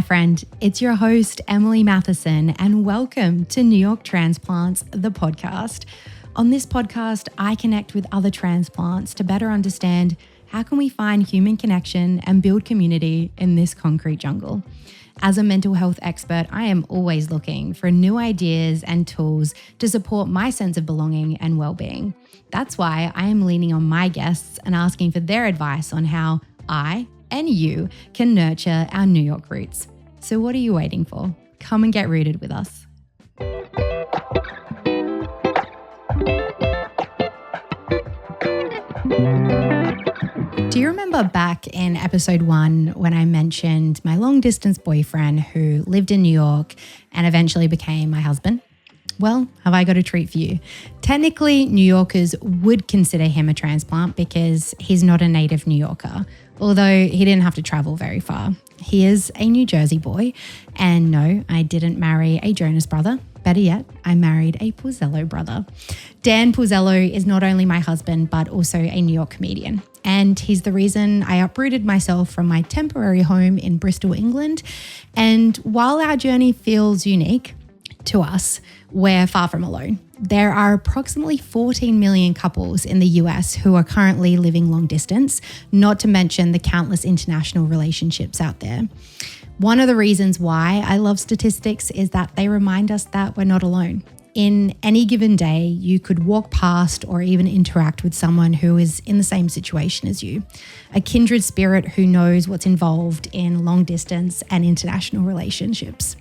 Hi friend, it's your host Emily Matheson and welcome to New York Transplants, the podcast. On this podcast, I connect with other transplants to better understand how can we find human connection and build community in this concrete jungle. As a mental health expert, I am always looking for new ideas and tools to support my sense of belonging and well-being. That's why I am leaning on my guests and asking for their advice on how I and you can nurture our New York roots. So what are you waiting for? Come and get rooted with us. Do you remember back in episode 1 when I mentioned my long distance boyfriend who lived in New York and eventually became my husband? Well, have I got a treat for you? Technically, New Yorkers would consider him a transplant because he's not a native New Yorker, although he didn't have to travel very far. He is a New Jersey boy, and no, I didn't marry a Jonas brother. Better yet, I married a Pulzello brother. Dan Pulzello is not only my husband, but also a New York comedian. And he's the reason I uprooted myself from my temporary home in Bristol, England. And while our journey feels unique to us, we're far from alone. There are approximately 14 million couples in the US who are currently living long distance, not to mention the countless international relationships out there. One of the reasons why I love statistics is that they remind us that we're not alone. In any given day, you could walk past or even interact with someone who is in the same situation as you, a kindred spirit who knows what's involved in long distance and international relationships.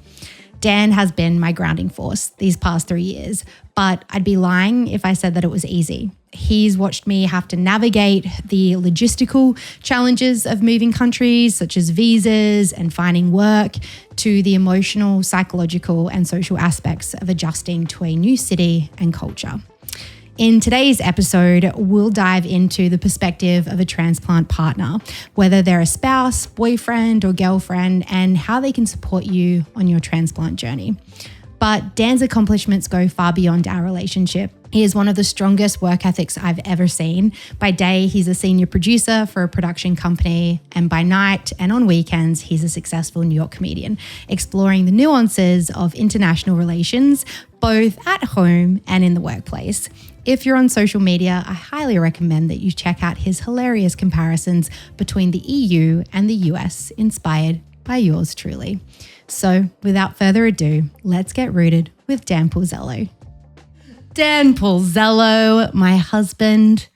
Dan has been my grounding force these past 3 years, but I'd be lying if I said that it was easy. He's watched me have to navigate the logistical challenges of moving countries, such as visas and finding work, to the emotional, psychological, and social aspects of adjusting to a new city and culture. In today's episode, we'll dive into the perspective of a transplant partner, whether they're a spouse, boyfriend, or girlfriend, and how they can support you on your transplant journey. But Dan's accomplishments go far beyond our relationship. He is one of the strongest work ethics I've ever seen. By day, he's a senior producer for a production company, and by night and on weekends, he's a successful New York comedian, exploring the nuances of international relations, both at home and in the workplace. If you're on social media, I highly recommend that you check out his hilarious comparisons between the EU and the US, inspired by yours truly. So without further ado, let's get rooted with Dan Pulzello. Dan Pulzello, my husband,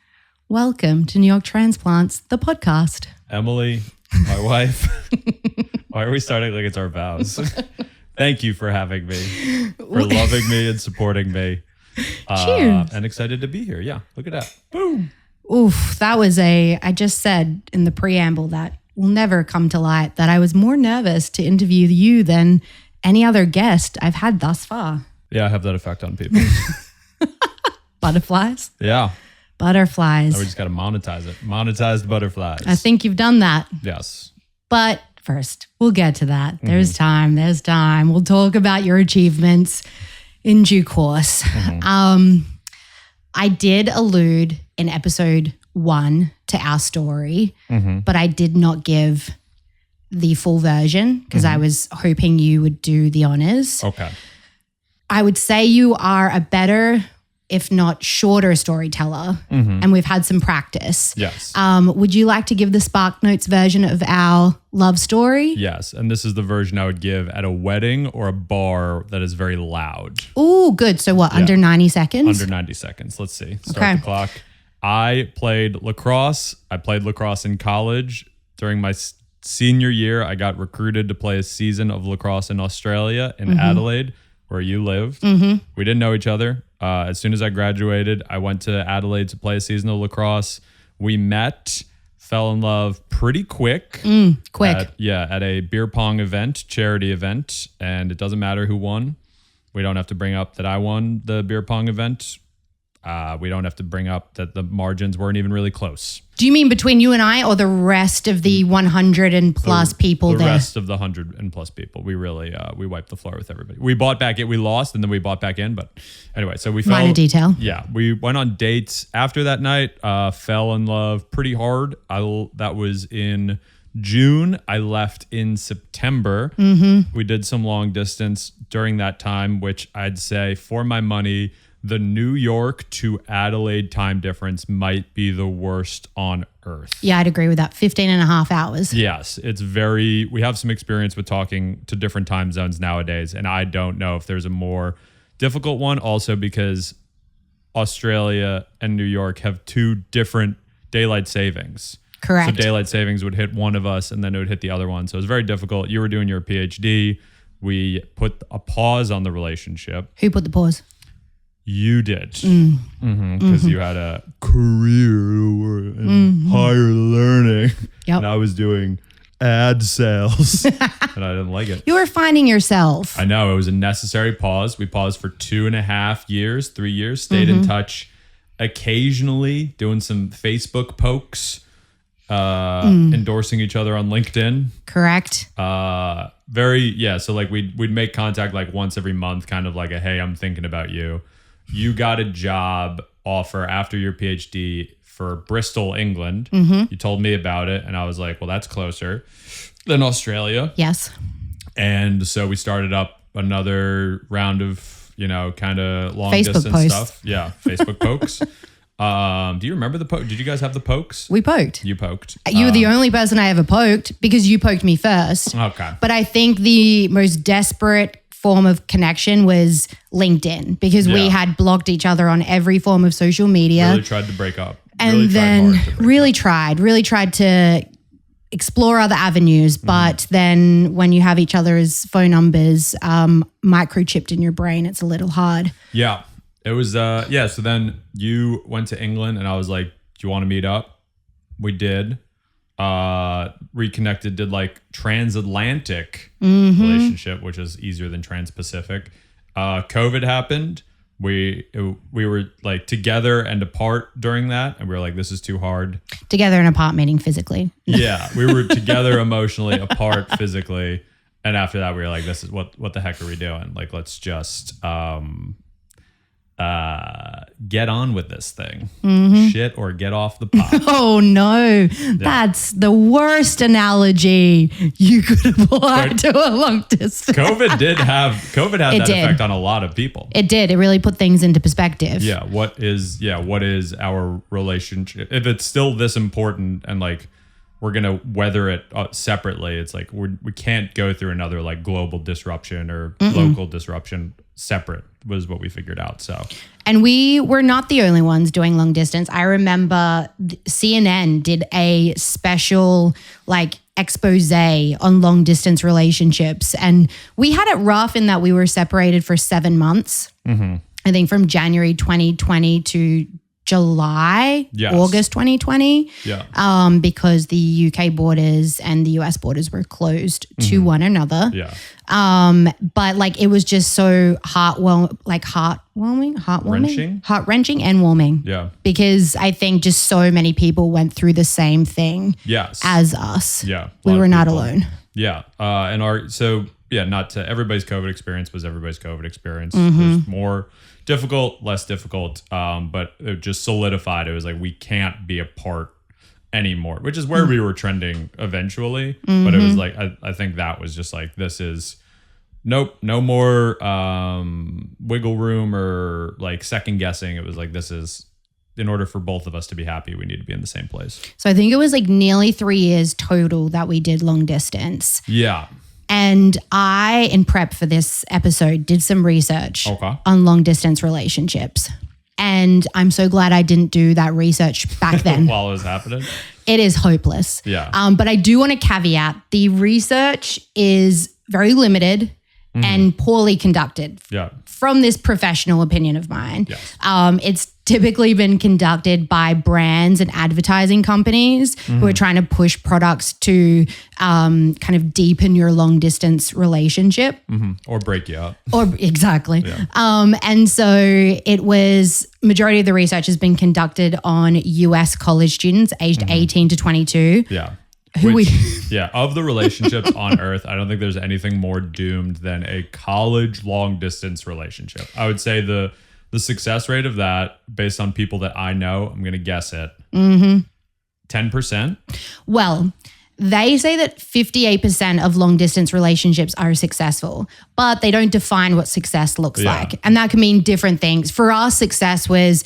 welcome to New York Transplants, the podcast. Emily, my wife. Why are we starting like it's our vows? Thank you for having me, for loving me and supporting me. Cheers. And excited to be here. Yeah, look at that. Boom. Oof, I just said in the preamble that will never come to light that I was more nervous to interview you than any other guest I've had thus far. Yeah, I have that effect on people. Butterflies? Yeah. Butterflies. Now we just got to monetize it. Monetized butterflies. I think you've done that. Yes. But first, we'll get to that. There's time. We'll talk about your achievements in due course. I did allude in episode 1 to our story, but I did not give the full version because I was hoping you would do the honors. Okay. I would say you are a better, if not shorter, storyteller, and we've had some practice. Yes. Would you like to give the Spark Notes version of our love story? Yes. And this is the version I would give at a wedding or a bar that is very loud. Oh, good. So what, under 90 seconds? Under 90 seconds. Let's see. Start the clock. I played lacrosse. I played lacrosse in college. During my senior year, I got recruited to play a season of lacrosse in Australia, in Adelaide, where you lived. We didn't know each other. As soon as I graduated, I went to Adelaide to play a season of lacrosse. We met, fell in love pretty quick. Quick. At a beer pong event, charity event. And it doesn't matter who won. We don't have to bring up that I won the beer pong event. We don't have to bring up that the margins weren't even really close. Do you mean between you and I or the rest of the 100 and plus people there? The rest of the 100 and plus people. We really, we wiped the floor with everybody. We bought back in, we lost, and then we bought back in. But anyway, so we fell. Minor detail. Yeah. We went on dates after that night, fell in love pretty hard. That was in June. I left in September. We did some long distance during that time, which I'd say for my money, the New York to Adelaide time difference might be the worst on earth. Yeah, I'd agree with that. 15 and a half hours. Yes, we have some experience with talking to different time zones nowadays, and I don't know if there's a more difficult one, also because Australia and New York have two different daylight savings. Correct. So daylight savings would hit one of us and then it would hit the other one. So it was very difficult. You were doing your PhD. We put a pause on the relationship. Who put the pause? You did. Because you had a career in higher learning. Yep. And I was doing ad sales and I didn't like it. You were finding yourself. I know. It was a necessary pause. We paused for 2.5 years, 3 years, stayed in touch occasionally, doing some Facebook pokes, endorsing each other on LinkedIn. Correct. So like we'd make contact like once every month, kind of like a, hey, I'm thinking about you. You got a job offer after your PhD for Bristol, England. You told me about it and I was like, well, that's closer than Australia. Yes. And so we started up another round of, kind of long Facebook distance posts. stuff. Yeah. Facebook pokes. Do you remember the poke? Did you guys have the pokes? We poked. You poked. You were the only person I ever poked because you poked me first. Okay. But I think the most desperate form of connection was LinkedIn because we had blocked each other on every form of social media. Really tried to break up. And then really tried to explore other avenues. But then when you have each other's phone numbers microchipped in your brain, it's a little hard. Yeah. It was, so then you went to England and I was like, do you want to meet up? We did. Reconnected, did like transatlantic relationship, which is easier than trans-Pacific. COVID happened. We were like together and apart during that. And we were like, this is too hard. Together and apart, meaning physically. Yeah. We were together emotionally, apart physically. And after that, we were like, this is what the heck are we doing? Like, let's just, get on with this thing. Shit or get off the pot. Oh no, that's the worst analogy you could apply to a long distance. COVID had that effect on a lot of people. It did. It really put things into perspective. Yeah. What is our relationship? If it's still this important and like we're going to weather it separately, it's like we can't go through another like global disruption or local disruption separate was what we figured out. So, and we were not the only ones doing long distance. I remember CNN did a special like expose on long distance relationships. And we had it rough in that we were separated for 7 months. I think from January 2020 to July, August 2020, because the UK borders and the US borders were closed to one another. But like it was just so heart-wrenching and warming. Yeah, because I think just so many people went through the same thing. As us. Yeah, we were not alone. Yeah, not to everybody's COVID experience was everybody's COVID experience. There's more difficult, less difficult, but it just solidified. It was like we can't be apart anymore, which is where we were trending eventually. But it was like I think that was just like this is no more wiggle room or like second guessing. It was like this is in order for both of us to be happy, we need to be in the same place. So I think it was like nearly 3 years total that we did long distance. Yeah. And I, in prep for this episode, did some research on long distance relationships. And I'm so glad I didn't do that research back then. While it was happening? It is hopeless. Yeah. But I do want to caveat, the research is very limited and poorly conducted. Yeah. From this professional opinion of mine. Yes. It's typically been conducted by brands and advertising companies who are trying to push products to kind of deepen your long distance relationship. Or break you up. Exactly. Yeah. And so it was, majority of the research has been conducted on US college students aged 18 to 22. Yeah. Of the relationships on earth, I don't think there's anything more doomed than a college long distance relationship. I would say the success rate of that, based on people that I know, I'm going to guess it, 10%. Well, They say that 58% of long distance relationships are successful, but they don't define what success looks like. And that can mean different things. For us, success was,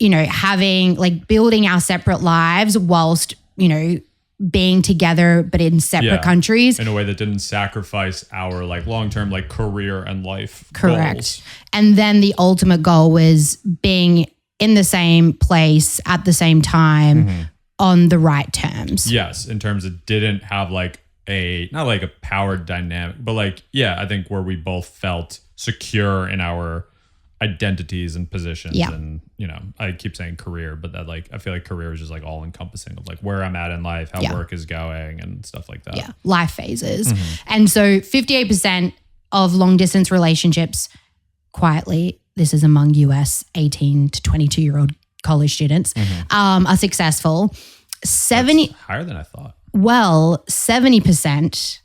having building our separate lives whilst, being together, but in separate countries. In a way that didn't sacrifice our long-term career and life goals. And then the ultimate goal was being in the same place at the same time on the right terms. Yes, in terms of didn't have not a power dynamic, but I think where we both felt secure in our identities and positions. And I keep saying career, but that I feel like career is just all encompassing of where I'm at in life, how work is going and stuff like that. Life phases. And so 58% of long distance relationships, quietly, this is among US 18 to 22-year-old college students, are successful. That's higher than I thought. Well, 70%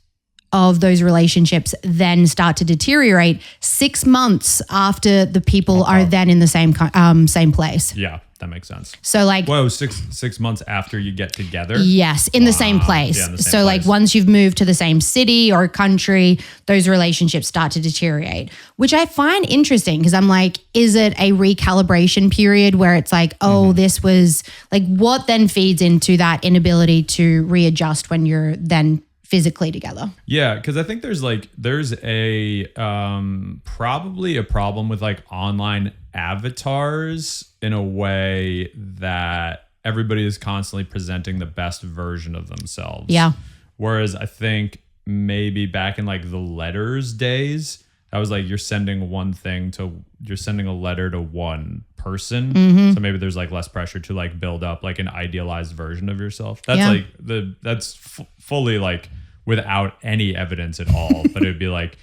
of those relationships then start to deteriorate 6 months after the people are then in the same place. Yeah, that makes sense. So whoa, six months after you get together? Yes, in the same place. Yeah, in the same place. Once you've moved to the same city or country, those relationships start to deteriorate, which I find interesting because I'm is it a recalibration period where it's this was what then feeds into that inability to readjust when you're then physically together? Yeah, because I think there's a probably a problem with online avatars in a way that everybody is constantly presenting the best version of themselves. Yeah. Whereas I think maybe back in the letters days, that was you're sending a letter to one person. So maybe there's like less pressure to like build up like an idealized version of yourself. That's like that's fully like without any evidence at all. But it'd be like,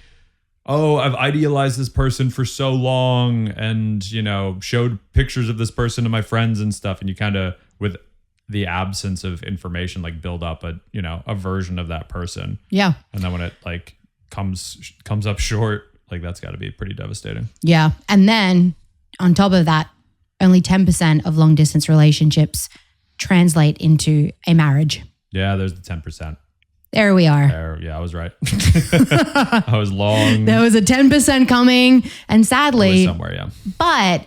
oh, I've idealized this person for so long and, you know, showed pictures of this person to my friends and stuff. And you kind of, with the absence of information, like build up a, you know, a version of that person. Yeah. And then when it like comes up short, like that's got to be pretty devastating. Yeah. And then on top of that, only 10% of long distance relationships translate into a marriage. Yeah, there's the 10%. There we are. Yeah, I was right. I was long. There was a 10% coming, and sadly, somewhere, yeah. But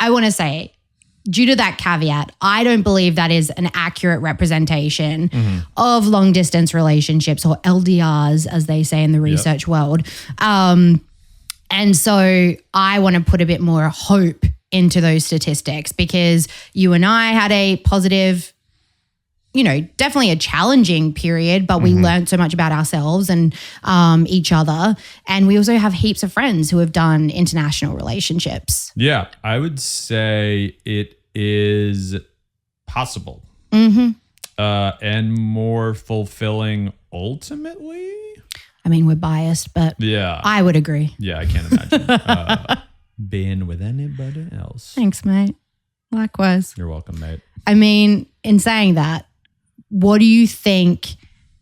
I want to say, due to that caveat, I don't believe that is an accurate representation of long distance relationships, or LDRs, as they say in the research world. And so I want to put a bit more hope into those statistics, because you and I had a positive, you know, definitely a challenging period, but we learned so much about ourselves and each other. And we also have heaps of friends who have done international relationships. Yeah, I would say it is possible and more fulfilling ultimately. I mean, we're biased, but yeah, I would agree. Yeah, I can't imagine being with anybody else. Thanks, mate. Likewise. You're welcome, mate. I mean, in saying that, what do you think,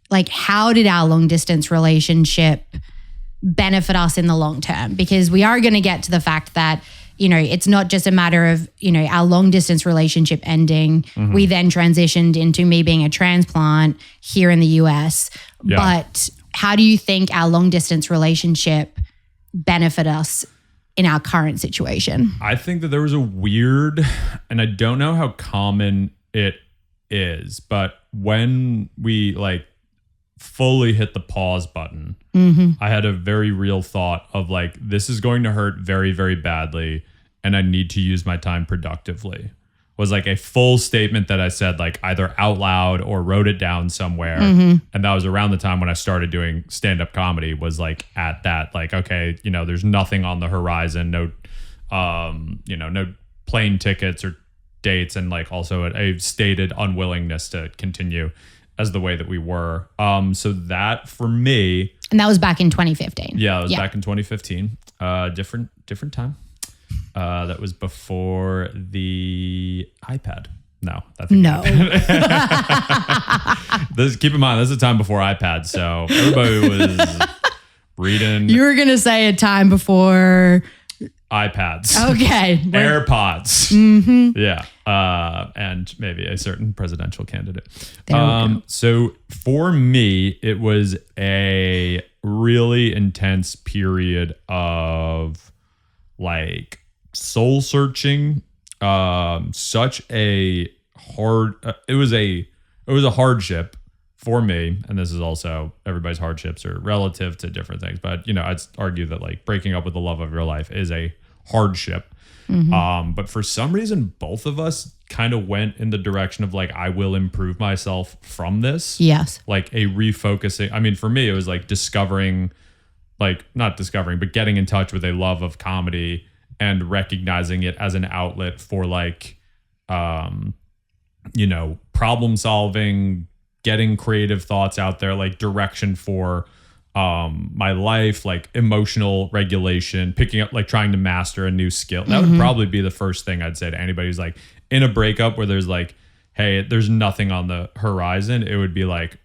like, how did our long distance relationship benefit us in the long term? Because we are going to get to the fact that, you know, it's not just a matter of, you know, our long distance relationship ending. We then transitioned into me being a transplant here in the US. Yeah. But how do you think our long distance relationship benefit us in our current situation? I think that there was a weird, and I don't know how common it is, but when we like fully hit the pause button, I had a very real thought of like, this is going to hurt very, very badly, and I need to use my time productively. Was like a full statement that I said like either out loud or wrote it down somewhere. And that was around the time when I started doing stand-up comedy, was like at that, like, okay, you know, there's nothing on the horizon, no, you know, no plane tickets or dates, and like also a stated unwillingness to continue as the way that we were. So that for me. And that was back in 2015. Yeah, it was back in 2015. Different time. That was before the iPad. No. Keep in mind, this is a time before iPad, so everybody was reading. You were going to say a time before iPads. Okay. AirPods. Mm-hmm. Yeah. And maybe a certain presidential candidate. There we go. So for me, it was a really intense period of like soul searching. Such a hard, it was a hardship for me. And this is also, everybody's hardships are relative to different things, but I'd argue that like breaking up with the love of your life is a hardship. But for some reason, both of us kind of went in the direction of like, I will improve myself from this. Yes. Like a refocusing. I mean, for me, it was like but getting in touch with a love of comedy and recognizing it as an outlet for like, problem solving, getting creative thoughts out there, like direction for my life, like emotional regulation, picking up, like trying to master a new skill. That would probably be the first thing I'd say to anybody who's like in a breakup where there's like, hey, there's nothing on the horizon. It would be like,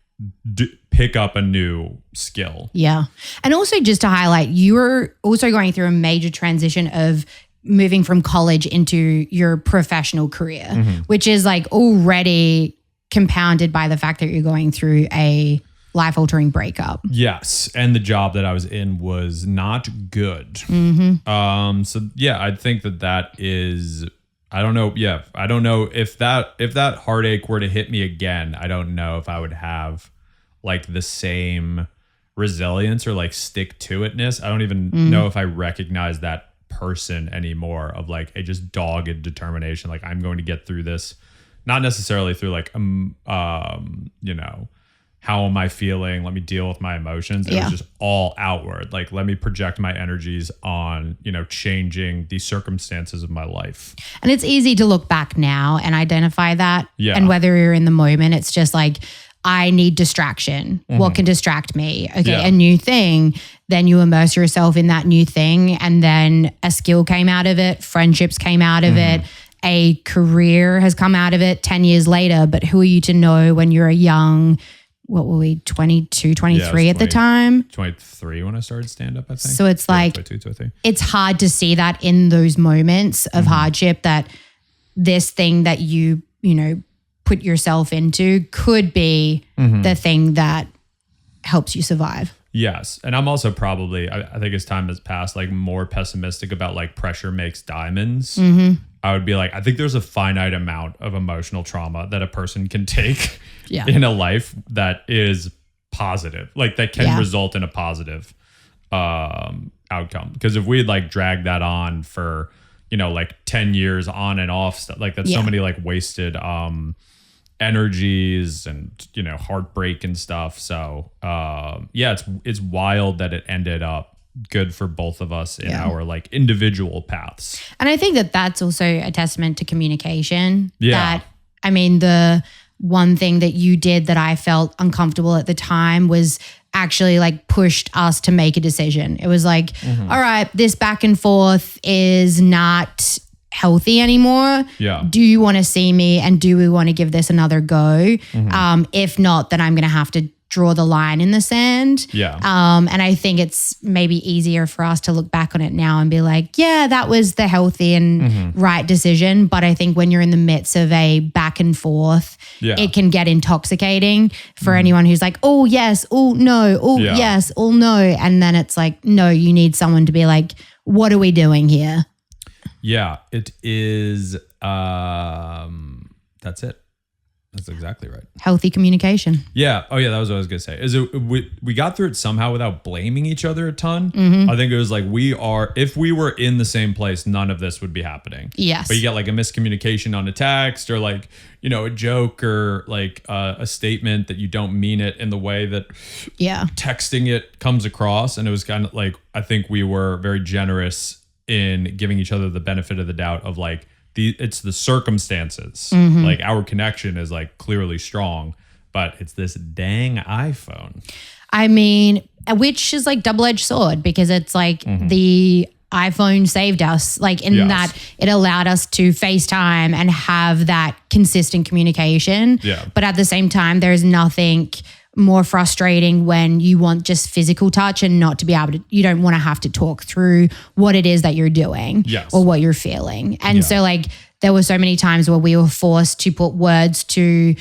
pick up a new skill. Yeah. And also just to highlight, you were also going through a major transition of moving from college into your professional career, which is like already compounded by the fact that you're going through a life-altering breakup. Yes. And the job that I was in was not good. So yeah, I think that is, I don't know. Yeah. I don't know if that heartache were to hit me again, I don't know if I would have like the same resilience or like stick to itness. I don't even know if I recognize that person anymore of like a just dogged determination. Like I'm going to get through this, not necessarily through like, how am I feeling? Let me deal with my emotions. It was just all outward. Like, let me project my energies on, changing the circumstances of my life. And it's easy to look back now and identify that. Yeah. And whether you're in the moment, it's just like, I need distraction. What can distract me? Okay, a new thing. Then you immerse yourself in that new thing. And then a skill came out of it. Friendships came out of it. A career has come out of it 10 years later. But who are you to know when you're a young, what were we, 22, 23 at the time? 23 when I started stand-up, I think. So it's like, 22, 23. It's hard to see that in those moments of hardship, that this thing that you put yourself into could be the thing that helps you survive. Yes. And I'm also probably, I think as time has passed, like more pessimistic about like pressure makes diamonds. I would be like, I think there's a finite amount of emotional trauma that a person can take in a life that is positive, like that can result in a positive outcome. Because if we had like dragged that on for, like 10 years on and off stuff, like that's so many like wasted energies and heartbreak and stuff. So it's wild that it ended up good for both of us in our like individual paths. And I think that that's also a testament to communication. Yeah. The one thing that you did that I felt uncomfortable at the time was actually like pushed us to make a decision. It was like, all right, this back and forth is not healthy anymore. Yeah. Do you want to see me and do we want to give this another go? If not, then I'm going to have to draw the line in the sand. Yeah. And I think it's maybe easier for us to look back on it now and be like, yeah, that was the healthy and right decision. But I think when you're in the midst of a back and forth, it can get intoxicating for anyone who's like, oh, yes, oh, no, oh, yes, oh, no. And then it's like, no, you need someone to be like, what are we doing here? Yeah, it is. That's it. That's exactly right. Healthy communication. Yeah. Oh, yeah. That was what I was going to say. Is it we got through it somehow without blaming each other a ton. I think it was like if we were in the same place, none of this would be happening. Yes. But you get like a miscommunication on a text or like, a joke or like a statement that you don't mean it in the way that texting it comes across. And it was kind of like, I think we were very generous in giving each other the benefit of the doubt of like, it's the circumstances. Like our connection is like clearly strong, but it's this dang iPhone. Which is like double-edged sword because it's like the iPhone saved us, like in that it allowed us to FaceTime and have that consistent communication. Yeah. But at the same time, there's nothing more frustrating when you want just physical touch and not to be able to, you don't want to have to talk through what it is that you're doing or what you're feeling. And so like there were so many times where we were forced to put words to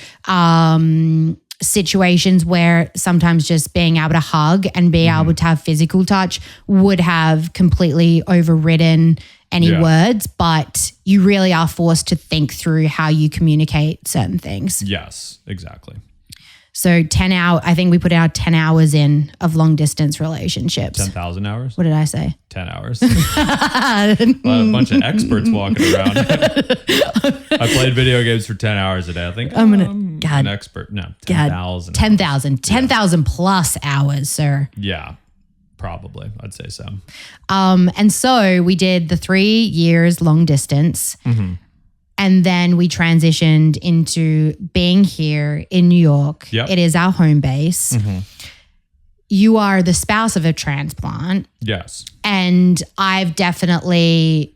situations where sometimes just being able to hug and being able to have physical touch would have completely overridden any words, but you really are forced to think through how you communicate certain things. Yes, exactly. So 10 hours, I think we put out 10 hours in of long distance relationships. 10,000 hours? What did I say? 10 hours. A bunch of experts walking around. I played video games for 10 hours a day. I think I'm an expert. No, 10,000. 10,000 plus hours, sir. Yeah, probably. I'd say so. And so we did the 3 years long distance. And then we transitioned into being here in New York. Yep. It is our home base. You are the spouse of a transplant. Yes. And I've definitely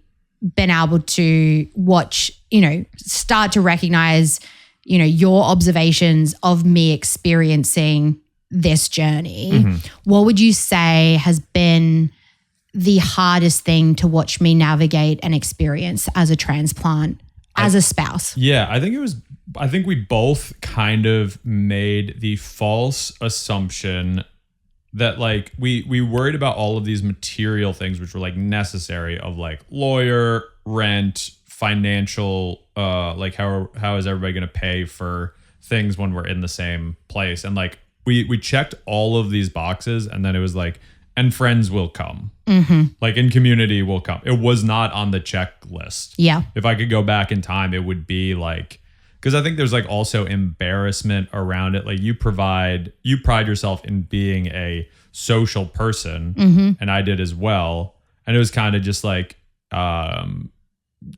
been able to watch, start to recognize, your observations of me experiencing this journey. What would you say has been the hardest thing to watch me navigate and experience as a transplant? As a spouse. Yeah, I think we both kind of made the false assumption that like we worried about all of these material things which were like necessary of like lawyer, rent, financial, like how is everybody going to pay for things when we're in the same place? And like we checked all of these boxes and then it was like, and friends will come. Like in community will come. It was not on the checklist. Yeah. If I could go back in time, it would be like, because I think there's like also embarrassment around it. Like you pride yourself in being a social person, and I did as well. And it was kind of just like somebody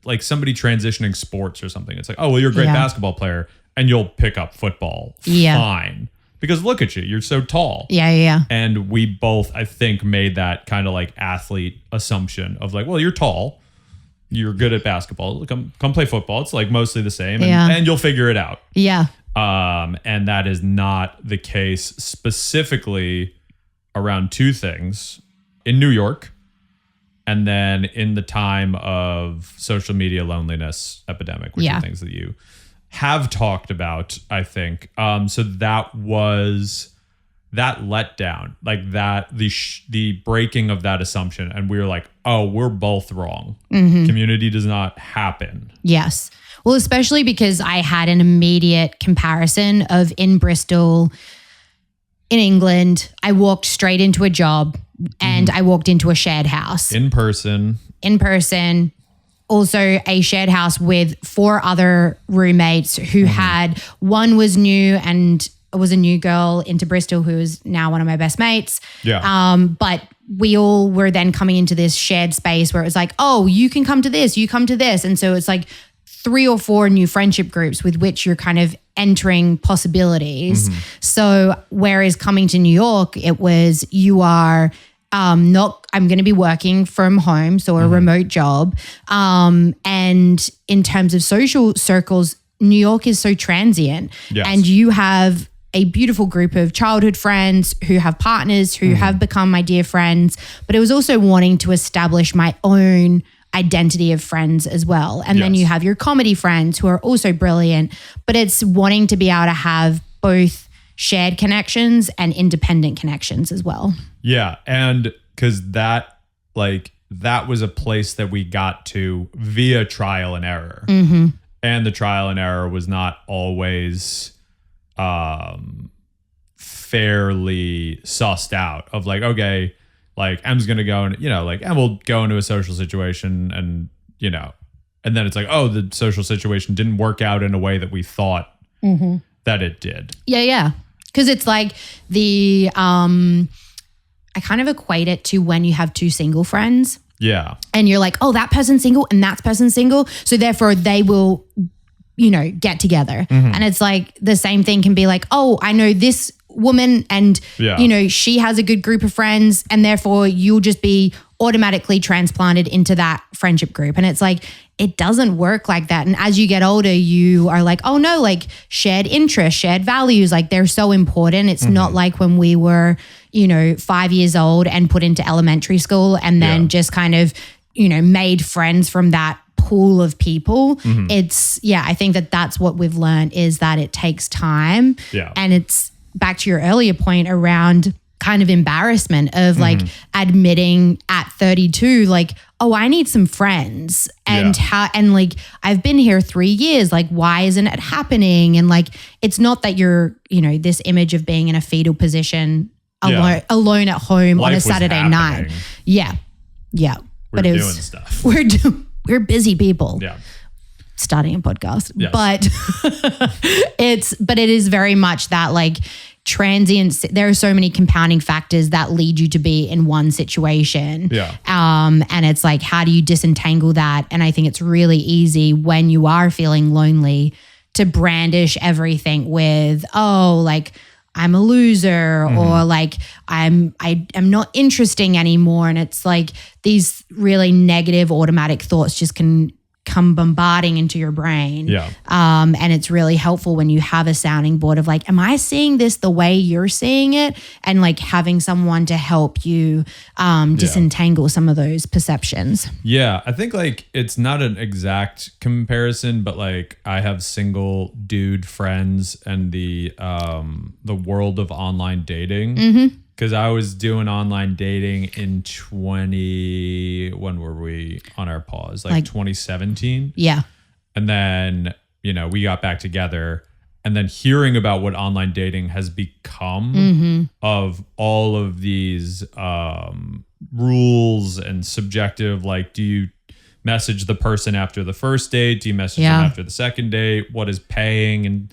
transitioning sports or something. It's like, oh, well, you're a great basketball player and you'll pick up football. Fine. Because look at you, you're so tall. Yeah. And we both, I think, made that kind of like athlete assumption of like, well, you're tall, you're good at basketball, come play football. It's like mostly the same, and you'll figure it out. Yeah. And that is not the case specifically around two things in New York, and then in the time of social media loneliness epidemic, which are things that you have talked about, I think. So that was that letdown, like that, the breaking of that assumption. And we were like, oh, we're both wrong. Community does not happen. Yes. Well, especially because I had an immediate comparison of in Bristol, in England, I walked straight into a job and I walked into a shared house. In person. Also a shared house with 4 other roommates who had, one was new and was a new girl into Bristol who is now one of my best mates. Yeah. But we all were then coming into this shared space where it was like, oh, you can come to this, you come to this. And so it's like 3 or 4 new friendship groups with which you're kind of entering possibilities. So whereas coming to New York, it was you are I'm going to be working from home, so a remote job. And in terms of social circles, New York is so transient. Yes. And you have a beautiful group of childhood friends who have partners who have become my dear friends. But it was also wanting to establish my own identity of friends as well. And then you have your comedy friends who are also brilliant. But it's wanting to be able to have both shared connections and independent connections as well. Yeah. And because that was a place that we got to via trial and error. And the trial and error was not always fairly sussed out of like, okay, like Em's going to go and, Em will go into a social situation and, and then it's like, oh, the social situation didn't work out in a way that we thought that it did. Yeah. Because it's like I kind of equate it to when you have 2 single friends. Yeah. And you're like, oh, that person's single and that person's single. So therefore they will, get together. And it's like the same thing can be like, oh, I know this woman and, she has a good group of friends and therefore you'll just be automatically transplanted into that friendship group. And it's like, it doesn't work like that. And as you get older, you are like, oh no, like shared interests, shared values, like they're so important. It's not like when we were, 5 years old and put into elementary school and then just kind of, made friends from that pool of people. I think that's what we've learned is that it takes time. Yeah. And it's back to your earlier point around kind of embarrassment of like admitting at 32, like, oh, I need some friends and like I've been here 3 years. Like, why isn't it happening? And like, it's not that you're, this image of being in a fetal position alone at home on a Saturday night. Yeah. Yeah. We're doing stuff. We're busy people. Yeah. Starting a podcast. Yes. But it is very much that like transient, there are so many compounding factors that lead you to be in one situation. Yeah. And it's like, how do you disentangle that? And I think it's really easy when you are feeling lonely to brandish everything with, oh, like I'm a loser or like I'm not interesting anymore. And it's like these really negative automatic thoughts just can come bombarding into your brain. Yeah. And it's really helpful when you have a sounding board of like, am I seeing this the way you're seeing it? And like having someone to help you disentangle some of those perceptions. Yeah. I think like it's not an exact comparison, but like I have single dude friends and the world of online dating. Because I was doing online dating in when were we on our pause? Like 2017. Yeah. And then, we got back together and then hearing about what online dating has become of all of these rules and subjective, like, do you message the person after the first date? Do you message them after the second date? What is paying? And,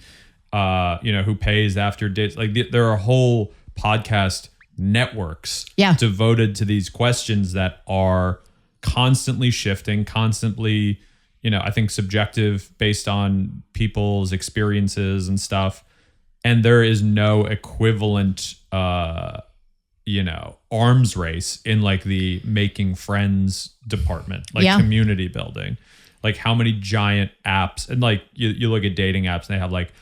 who pays after dates? Like there are whole podcast networks devoted to these questions that are constantly shifting, constantly, I think subjective based on people's experiences and stuff. And there is no equivalent, arms race in like the making friends department, like community building, like how many giant apps and like you look at dating apps and they have like,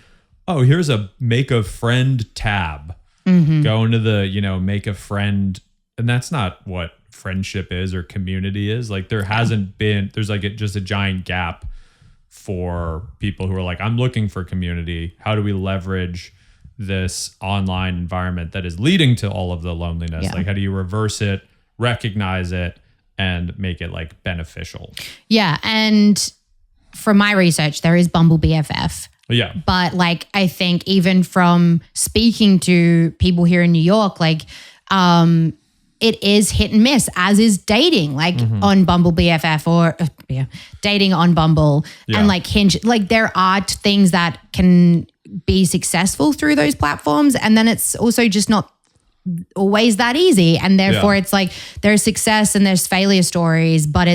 oh, here's a make a friend tab. Go into the, make a friend. And that's not what friendship is or community is. Like there's like just a giant gap for people who are like, I'm looking for community. How do we leverage this online environment that is leading to all of the loneliness? Yeah. Like how do you reverse it, recognize it, and make it like beneficial? Yeah. And from my research, there is Bumble BFF. Yeah. But like, I think even from speaking to people here in New York, like, it is hit and miss, as is dating, like on Bumble BFF or dating on Bumble and like Hinge. Like there are things that can be successful through those platforms. And then it's also just not always that easy. And therefore it's like there's success and there's failure stories, but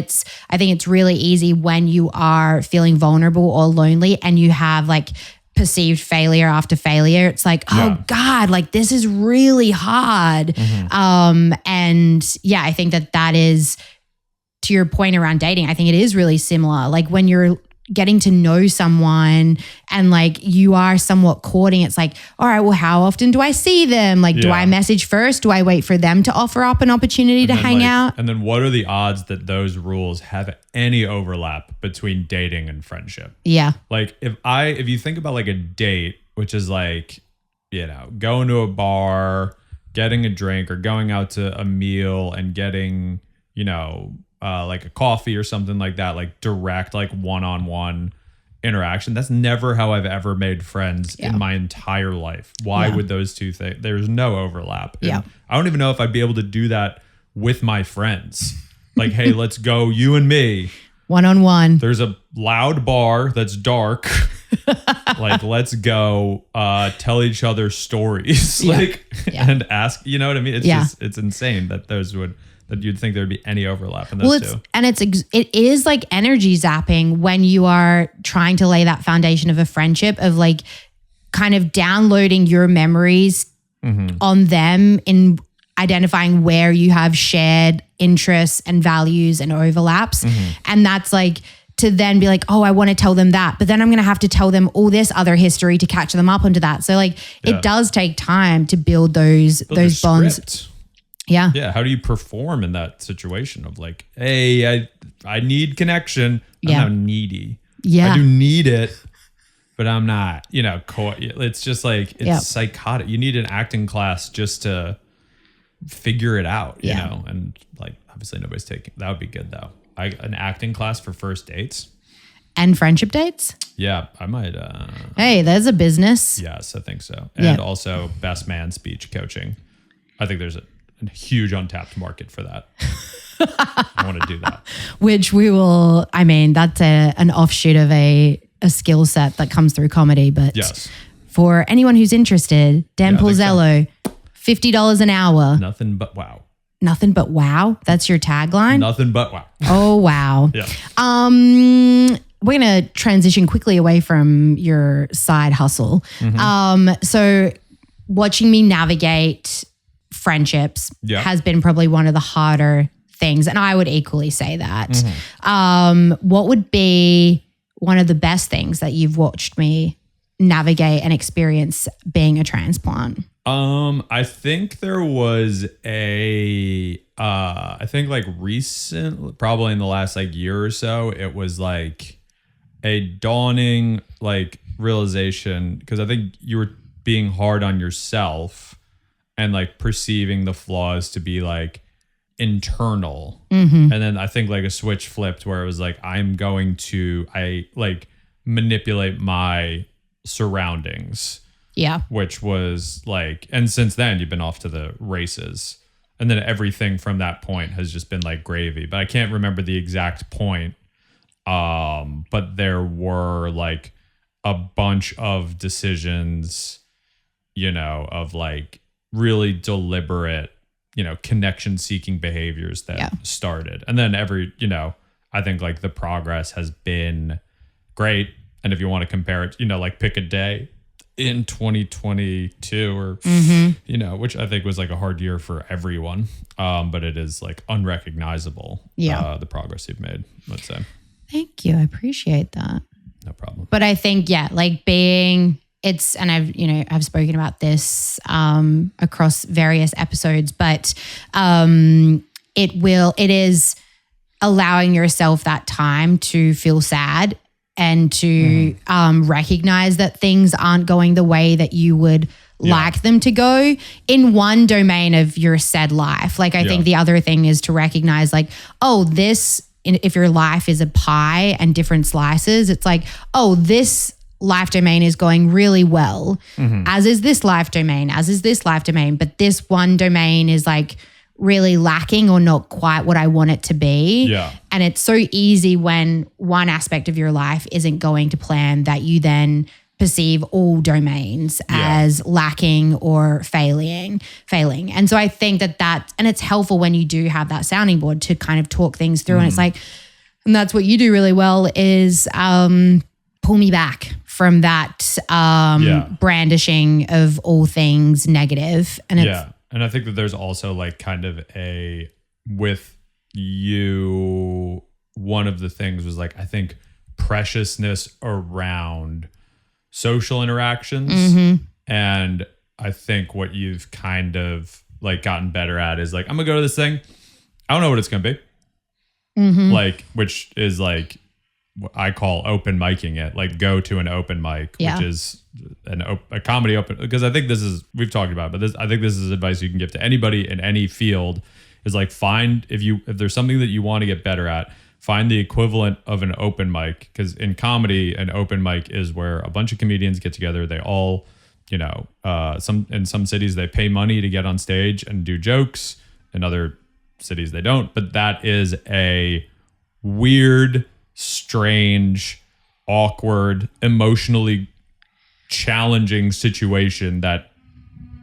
I think it's really easy when you are feeling vulnerable or lonely and you have like perceived failure after failure. It's like, oh God, like this is really hard. And yeah, I think that is, to your point around dating, I think it is really similar. Like when you're getting to know someone and like you are somewhat courting, it's like, all right, well, how often do I see them? Like, do I message first? Do I wait for them to offer up an opportunity to hang out? And then what are the odds that those rules have any overlap between dating and friendship? Yeah. Like if you think about like a date, which is like, going to a bar, getting a drink or going out to a meal and getting, like a coffee or something like that, like direct, like one-on-one interaction. That's never how I've ever made friends in my entire life. Why would those two things? There's no overlap. And I don't even know if I'd be able to do that with my friends. Like, hey, let's go, you and me. One-on-one. There's a loud bar that's dark. Like, let's go tell each other stories. And ask, you know what I mean? It's just, it's insane that that you'd think there'd be any overlap in those two. And it is like energy zapping when you are trying to lay that foundation of a friendship, of like kind of downloading your memories on them in identifying where you have shared interests and values and overlaps. And that's like to then be like, oh, I want to tell them that, but then I'm going to have to tell them all this other history to catch them up onto that. So like it does take time to build those bonds. Script. Yeah. Yeah. How do you perform in that situation of like, hey, I need connection. I'm not needy. Yeah. I do need it, but I'm not, it's just like, it's psychotic. You need an acting class just to figure it out, you know? And like, obviously nobody's taking, that would be good though. An acting class for first dates. And friendship dates? Yeah, I might. Hey, there's a business. Yes, I think so. And also best man speech coaching. I think there's a huge untapped market for that. I want to do that. Which we will, I mean, that's an offshoot of a skill set that comes through comedy. But for anyone who's interested, Dan Pulzello, $50 an hour. Nothing but wow. Nothing but wow. That's your tagline. Nothing but wow. Oh, wow. Yeah. We're going to transition quickly away from your side hustle. So watching me navigate friendships has been probably one of the harder things. And I would equally say that. What would be one of the best things that you've watched me navigate and experience being a transplant? I think there was I think like recent, probably in the last like year or so, it was like a dawning like realization, because I think you were being hard on yourself and like perceiving the flaws to be like internal. And then I think like a switch flipped where it was like, I like manipulate my surroundings. Yeah. Which was like, and since then you've been off to the races. And then everything from that point has just been like gravy. But I can't remember the exact point. But there were like a bunch of decisions, of like really deliberate, connection seeking behaviors that started. And then I think like the progress has been great. And if you want to compare it, like pick a day in 2022 or, which I think was like a hard year for everyone. But it is like unrecognizable, the progress you've made, let's say. Thank you. I appreciate that. No problem. But I think, like and I've spoken about this across various episodes, but it is allowing yourself that time to feel sad and to recognize that things aren't going the way that you would like them to go in one domain of your said life. Like I think the other thing is to recognize like, if your life is a pie and different slices, it's like, this life domain is going really well, as is this life domain, but this one domain is like really lacking or not quite what I want it to be. Yeah. And it's so easy when one aspect of your life isn't going to plan that you then perceive all domains as lacking or failing. And so I think and it's helpful when you do have that sounding board to kind of talk things through. And it's like, and that's what you do really well is pull me back from that brandishing of all things negative. And and I think that there's also like kind of with you, one of the things was like, I think preciousness around social interactions. And I think what you've kind of like gotten better at is like, I'm gonna go to this thing. I don't know what it's gonna be. Like, which is like, I call open micing it, like go to an open mic, which is a comedy open, because I think we've talked about it, but I think this is advice you can give to anybody in any field is like, if there's something that you want to get better at, find the equivalent of an open mic. Because in comedy, an open mic is where a bunch of comedians get together. They all, in some cities they pay money to get on stage and do jokes. In other cities they don't. But that is a weird, strange, awkward, emotionally challenging situation that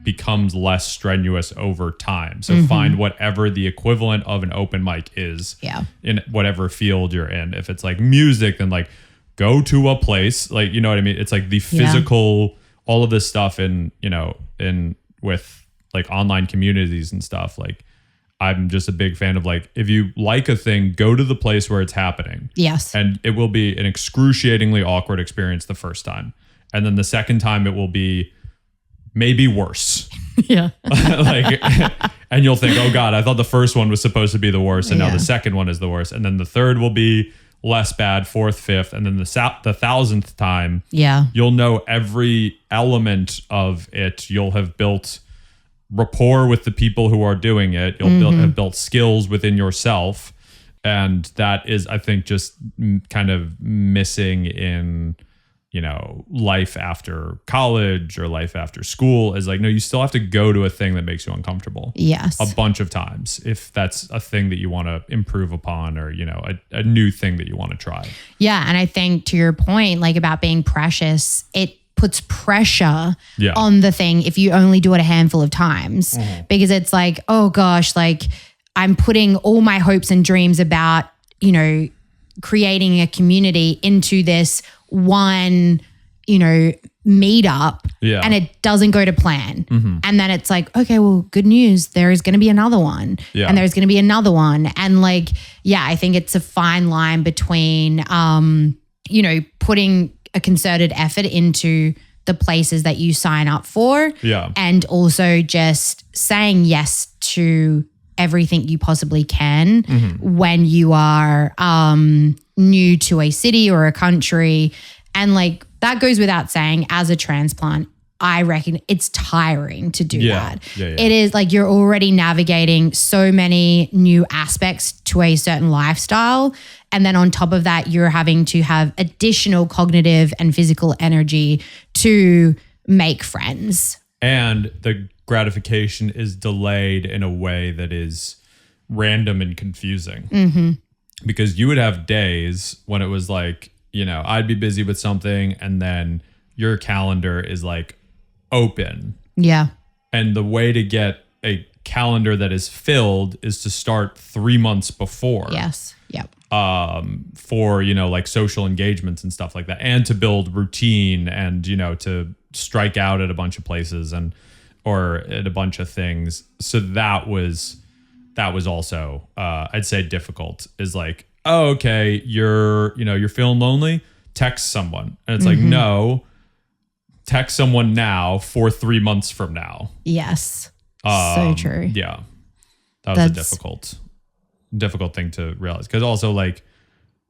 becomes less strenuous over time. So find whatever the equivalent of an open mic is in whatever field you're in. If it's like music, then like go to a place, like, you know what I mean? It's like the physical, all of this stuff in with like online communities and stuff, like I'm just a big fan of like, if you like a thing, go to the place where it's happening. Yes. And it will be an excruciatingly awkward experience the first time. And then the second time it will be maybe worse. Yeah. Like, and you'll think, oh God, I thought the first one was supposed to be the worst. And now the second one is the worst. And then the third will be less bad, fourth, fifth. And then the 1,000th time, you'll know every element of it. You'll have built rapport with the people who are doing it. You'll have built skills within yourself. And that is, I think, just kind of missing in, you know, life after college or life after school, is like, no, you still have to go to a thing that makes you uncomfortable. Yes. A bunch of times, if that's a thing that you want to improve upon, or, you know, a new thing that you want to try. Yeah. And I think to your point, like about being precious, it puts pressure on the thing if you only do it a handful of times, because it's like, oh gosh, like I'm putting all my hopes and dreams about, you know, creating a community into this one, you know, meetup, and it doesn't go to plan. And then it's like, okay, well, good news. There is going to be another one, and there's going to be another one. And like, I think it's a fine line between, you know, putting a concerted effort into the places that you sign up for, and also just saying yes to everything you possibly can when you are new to a city or a country. And like that goes without saying, as a transplant, I reckon it's tiring to do that. It is like you're already navigating so many new aspects to a certain lifestyle. And then on top of that, you're having to have additional cognitive and physical energy to make friends. And the gratification is delayed in a way that is random and confusing. Because you would have days when it was like, you know, I'd be busy with something and then your calendar is like open. And the way to get a calendar that is filled is to start 3 months before. For, you know, like social engagements and stuff like that, and to build routine and, you know, to strike out at a bunch of places and, or at a bunch of things. So that was also, I'd say difficult, is like, oh, okay, you're feeling lonely, text someone. And it's like, no, text someone now for 3 months from now. So true. Yeah. That was a difficult thing to realize. Because also like,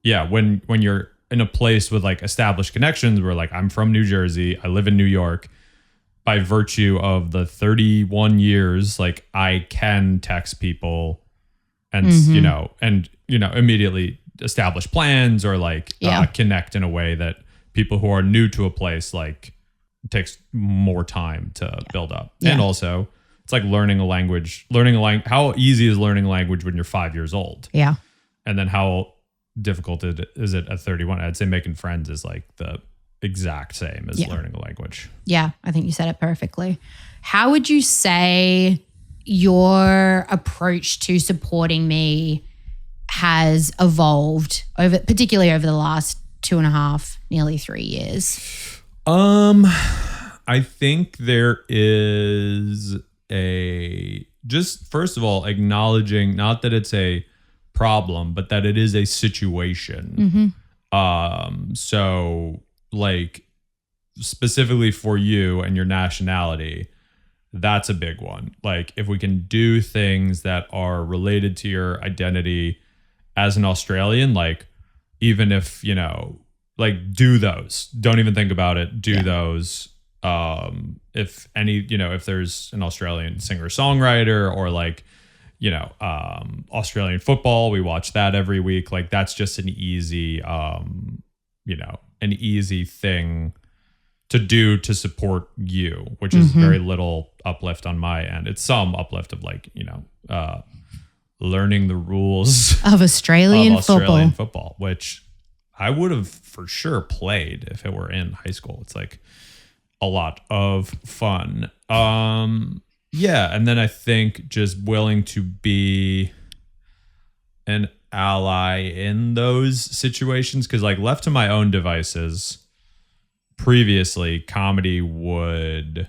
when you're in a place with like established connections, where like I'm from New Jersey, I live in New York, by virtue of the 31 years, like I can text people and, you know, immediately establish plans or like connect in a way that people who are new to a place, like it takes more time to build up. And also it's like learning a language, how easy is learning a language when you're 5 years old? And then how difficult is it at 31? I'd say making friends is like the exact same as learning a language. I think you said it perfectly. How would you say your approach to supporting me has evolved particularly over the last 2.5, nearly 3 years? I think there is just first of all, acknowledging not that it's a problem, but that it is a situation. So like specifically for you and your nationality, that's a big one. Like if we can do things that are related to your identity as an Australian, like even if, you know, like do those, don't even think about it, do those. If any, you know, if there's an Australian singer songwriter or like, you know, Australian football, we watch that every week. Like that's just an easy, you know, an easy thing to do to support you, which is very little uplift on my end. It's some uplift of like, you know, learning the rules of Australian football, which I would have for sure played if it were in high school. It's like a lot of fun. And then I think just willing to be an ally in those situations, because like left to my own devices, previously comedy would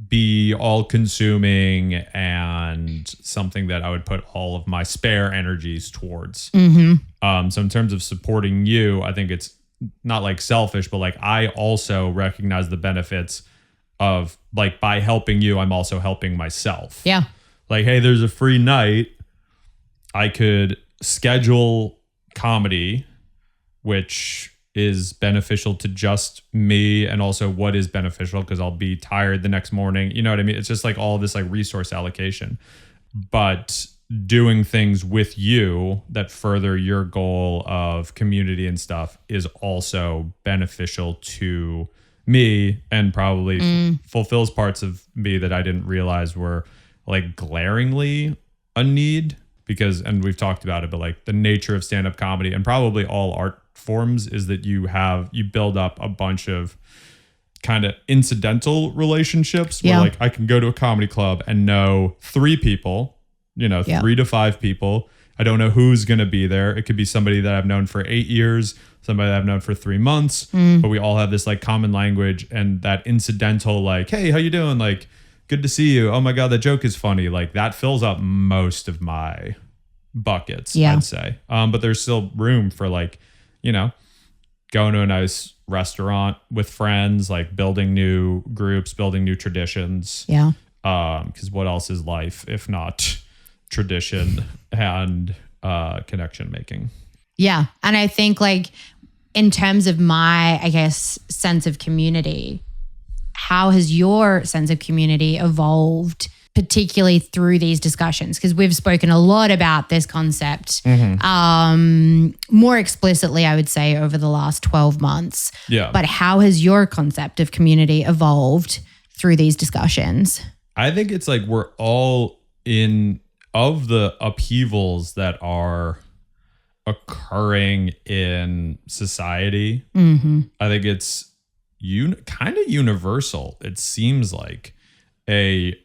be all consuming and something that I would put all of my spare energies towards. So in terms of supporting you, I think it's not like selfish, but like I also recognize the benefits of like by helping you, I'm also helping myself. Yeah. Like, hey, there's a free night. I could schedule comedy, which is beneficial to just me, and also what is beneficial because I'll be tired the next morning. You know what I mean? It's just like all this like resource allocation, but doing things with you that further your goal of community and stuff is also beneficial to me, and probably fulfills parts of me that I didn't realize were like glaringly a need. Because, and we've talked about it, but like the nature of stand-up comedy and probably all art forms is that you build up a bunch of kind of incidental relationships where like I can go to a comedy club and know 3 people, 3 to 5 people. I don't know who's going to be there. It could be somebody that I've known for 8 years, somebody that I've known for 3 months, but we all have this like common language, and that incidental like, hey, how you doing? Like, good to see you. Oh my God, that joke is funny. Like that fills up most of my buckets, I'd say. But there's still room for like, going to a nice restaurant with friends, like building new groups, building new traditions. Yeah. Because what else is life if not tradition and connection making? Yeah. And I think like in terms of my, I guess, sense of community, how has your sense of community evolved, particularly through these discussions? Because we've spoken a lot about this concept more explicitly, I would say, over the last 12 months. Yeah. But how has your concept of community evolved through these discussions? I think it's like we're all in of the upheavals that are occurring in society. I think it's kind of universal. It seems like a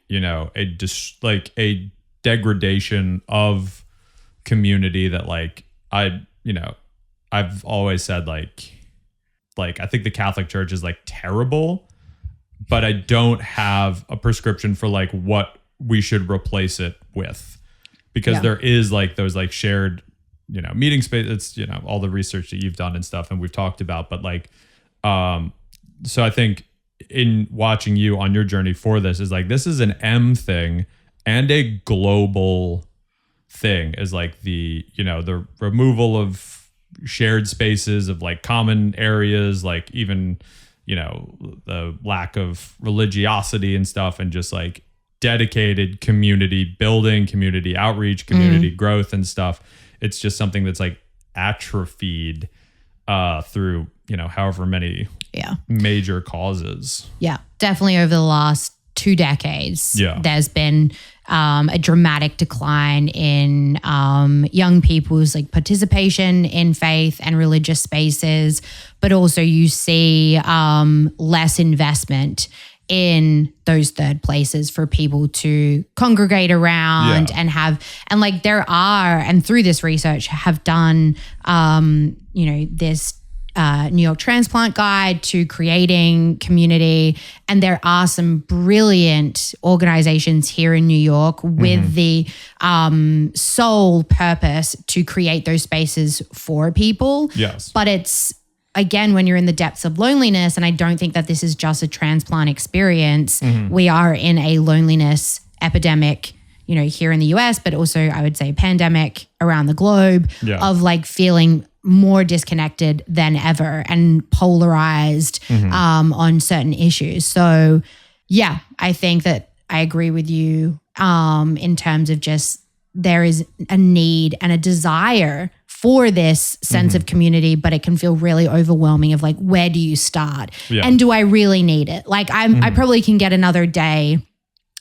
degradation of community that like I've always said like I think the Catholic Church is like terrible, but I don't have a prescription for like what we should replace it with, because there is like those like shared meeting space. It's all the research that you've done and stuff and we've talked about, but like so I think in watching you on your journey for this is like, this is an M thing and a global thing, is like the removal of shared spaces of like common areas, like even, the lack of religiosity and stuff, and just like dedicated community building, community outreach, community growth and stuff. It's just something that's like atrophied through, however many major causes. Yeah, definitely over the last 2 decades, there's been a dramatic decline in young people's like participation in faith and religious spaces, but also you see less investment in those third places for people to congregate around and have, and like there are, and through this research have done, this New York Transplant guide to creating community. And there are some brilliant organizations here in New York with the sole purpose to create those spaces for people. Yes. But it's, again, when you're in the depths of loneliness, and I don't think that this is just a transplant experience, we are in a loneliness epidemic, here in the US, but also I would say pandemic around the globe of like feeling more disconnected than ever and polarized on certain issues. So yeah, I think that I agree with you in terms of just there is a need and a desire for this sense of community, but it can feel really overwhelming of like, where do you start? Yeah. And do I really need it? Like I probably can get another day,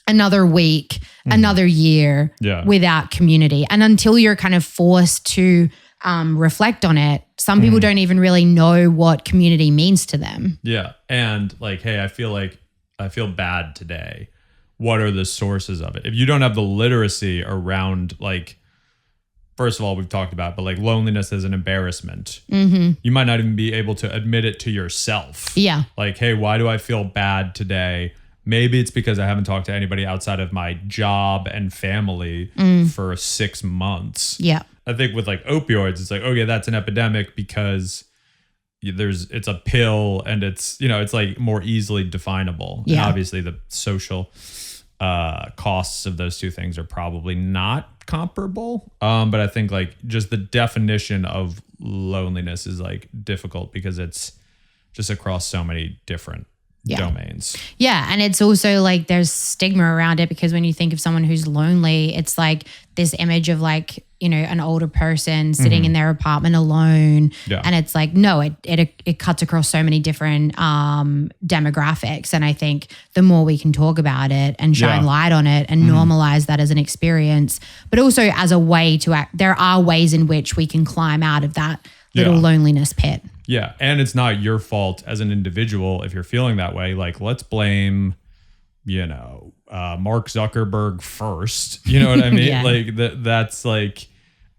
another week, another year without community. And until you're kind of forced to reflect on it, some people don't even really know what community means to them. Yeah. And like, hey, I feel bad today. What are the sources of it? If you don't have the literacy around, like, first of all, we've talked about, but like loneliness is an embarrassment. You might not even be able to admit it to yourself. Yeah. Like, hey, why do I feel bad today? maybe it's because I haven't talked to anybody outside of my job and family for 6 months. Yeah. I think with like opioids, it's like, okay, that's an epidemic because it's a pill and it's, it's like more easily definable. Yeah. And obviously the social costs of those two things are probably not comparable. But I think like just the definition of loneliness is like difficult because it's just across so many different domains. Yeah. And it's also like there's stigma around it because when you think of someone who's lonely, it's like this image of like, an older person sitting in their apartment alone. Yeah. And it's like, no, it cuts across so many different demographics. And I think the more we can talk about it and shine light on it and normalize that as an experience, but also as a way to act, there are ways in which we can climb out of that little loneliness pit. Yeah. And it's not your fault as an individual if you're feeling that way. Like, let's blame, Mark Zuckerberg first. You know what I mean? Like that's like,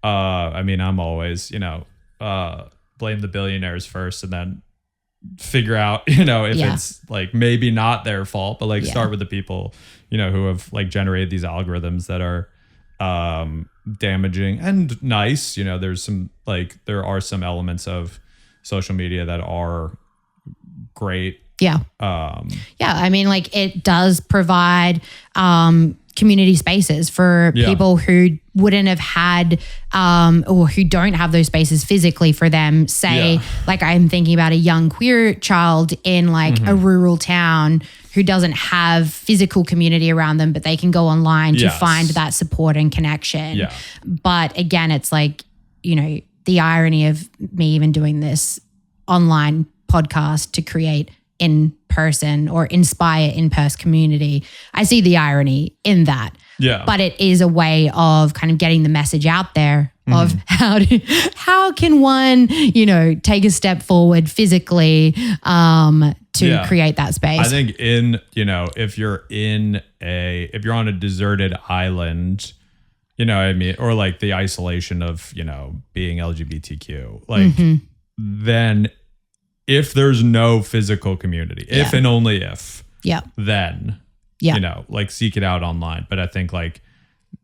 I'm always, blame the billionaires first and then figure out, if it's like maybe not their fault, but like start with the people, who have like generated these algorithms that are damaging and nice. There's some there are some elements of social media that are great. Yeah. It does provide community spaces for people who wouldn't have had or who don't have those spaces physically for them. Say, like I'm thinking about a young queer child in like a rural town who doesn't have physical community around them, but they can go online to find that support and connection. Yeah. But again, it's like, the irony of me even doing this online podcast to create in-person or inspire in-person community. I see the irony in that. Yeah. But it is a way of kind of getting the message out there of how can one, take a step forward physically to create that space. I think if you're on a deserted island, what I mean, or like the isolation of, being LGBTQ, like then if there's no physical community, if and only if, then, like seek it out online. But I think like,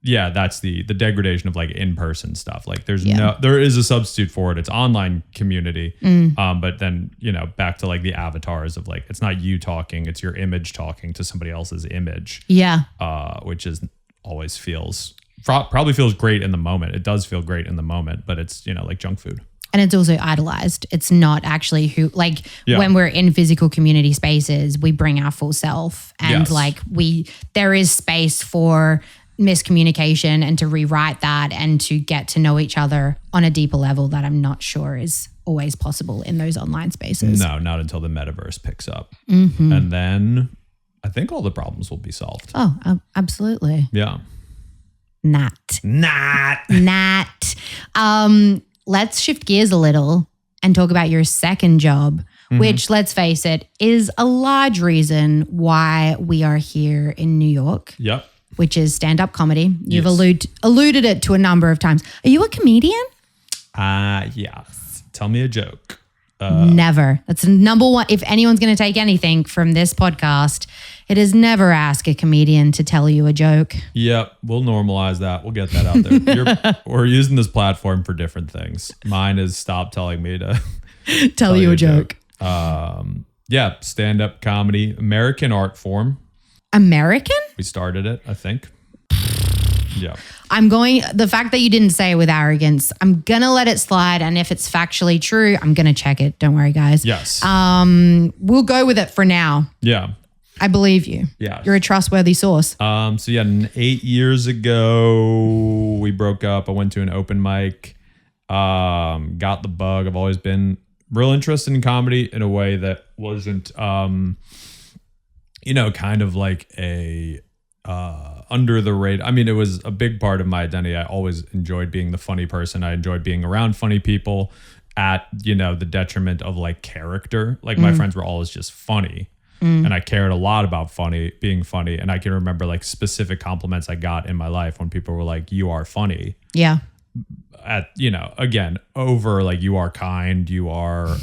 that's the degradation of like in-person stuff. Like there is a substitute for it. It's online community. But then, back to like the avatars of like, it's not you talking, it's your image talking to somebody else's image. Yeah. Which is always probably feels great in the moment. It does feel great in the moment, but it's, like junk food. And it's also idolized. It's not actually when we're in physical community spaces, we bring our full self and there is space for miscommunication and to rewrite that and to get to know each other on a deeper level that I'm not sure is always possible in those online spaces. No, not until the metaverse picks up. And then I think all the problems will be solved. Oh, absolutely. Yeah. Nat. Let's shift gears a little and talk about your second job, which, let's face it, is a large reason why we are here in New York. Yep. Which is stand-up comedy. You've alluded it to a number of times. Are you a comedian? Yes. Tell me a joke. Never. That's number one. If anyone's going to take anything from this podcast, it is never ask a comedian to tell you a joke. Yep. We'll normalize that. We'll get that out there. We're using this platform for different things. Mine is stop telling me to tell you a joke. Stand-up comedy, American art form. American? We started it, I think. Yeah. The fact that you didn't say it with arrogance, I'm going to let it slide. And if it's factually true, I'm going to check it. Don't worry, guys. Yes. We'll go with it for now. Yeah. I believe you. Yeah. You're a trustworthy source. 8 years ago, we broke up. I went to an open mic, got the bug. I've always been real interested in comedy in a way that wasn't, kind of like a under the radar. I mean, it was a big part of my identity. I always enjoyed being the funny person. I enjoyed being around funny people at, the detriment of like character. Like my friends were always just funny. And I cared a lot about being funny. And I can remember like specific compliments I got in my life when people were like, you are funny. Yeah. Again, over like you are kind, you are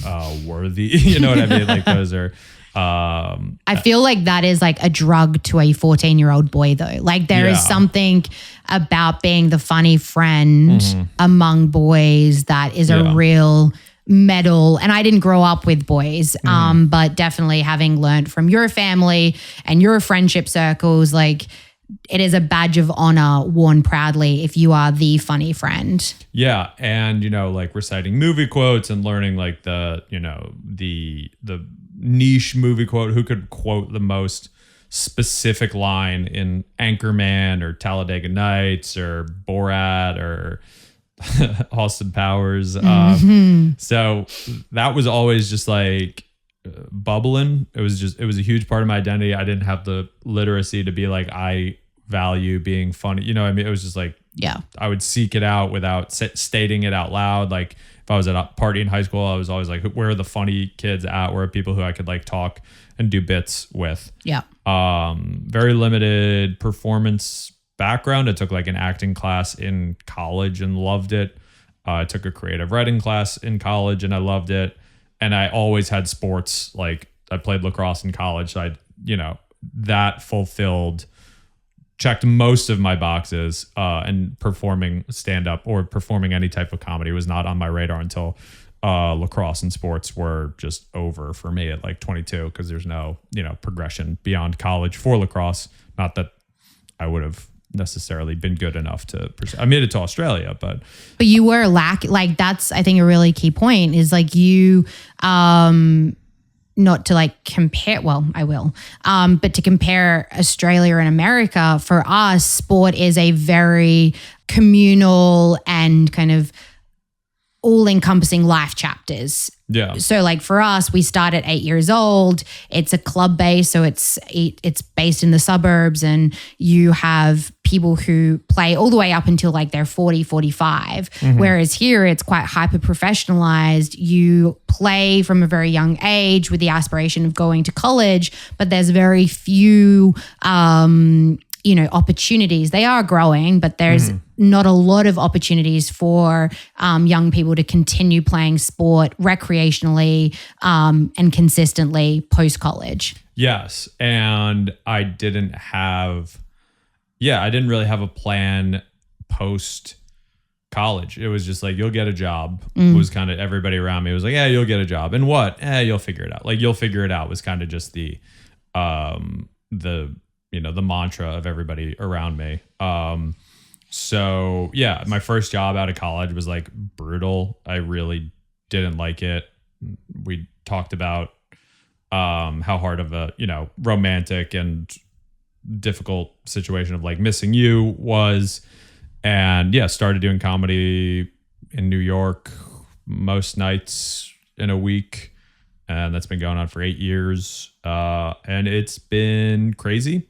worthy. You know what I mean? Like those are I feel like that is like a drug to a 14-year-old boy though. Like there is something about being the funny friend among boys that is a real medal. And I didn't grow up with boys, but definitely having learned from your family and your friendship circles, like it is a badge of honor worn proudly if you are the funny friend. Yeah. And, like reciting movie quotes and learning like the niche movie quote, who could quote the most specific line in Anchorman or Talladega Nights or Borat or Austin Powers. So that was always just like bubbling. It was a huge part of my identity. I didn't have the literacy to be like, I value being funny. It was just like, I would seek it out without stating it out loud. Like if I was at a party in high school, I was always like, where are the funny kids at? Where are people who I could like talk and do bits with? Yeah. Very limited performance background. I took like an acting class in college and loved it. I took a creative writing class in college and I loved it. And I always had sports. Like I played lacrosse in college. So that checked most of my boxes, and performing stand-up or performing any type of comedy was not on my radar until lacrosse and sports were just over for me at like 22, because there's no, progression beyond college for lacrosse. Not that I would have necessarily been good enough to pursue. I made it to Australia, but you were like that's I think a really key point is like you not to like compare, well, I will, but to compare Australia and America, for us, sport is a very communal and kind of all-encompassing life chapters. Yeah. So like for us, we start at 8 years old. It's a club base, so it's based in the suburbs, and you have people who play all the way up until like they're 40, 45. Whereas here it's quite hyper-professionalized. You play from a very young age with the aspiration of going to college, but there's very few opportunities. They are growing, but there's not a lot of opportunities for young people to continue playing sport recreationally and consistently post-college. Yes. And I didn't really have a plan post-college. It was just like, you'll get a job. It was kind of everybody around me was like, yeah, you'll get a job. And what? You'll figure it out. Like, you'll figure it out was kind of just the mantra of everybody around me. So yeah, my first job out of college was like brutal. I really didn't like it. We talked about how hard of a, romantic and difficult situation of like missing you was. And yeah, started doing comedy in New York most nights in a week. And that's been going on for 8 years. And it's been crazy.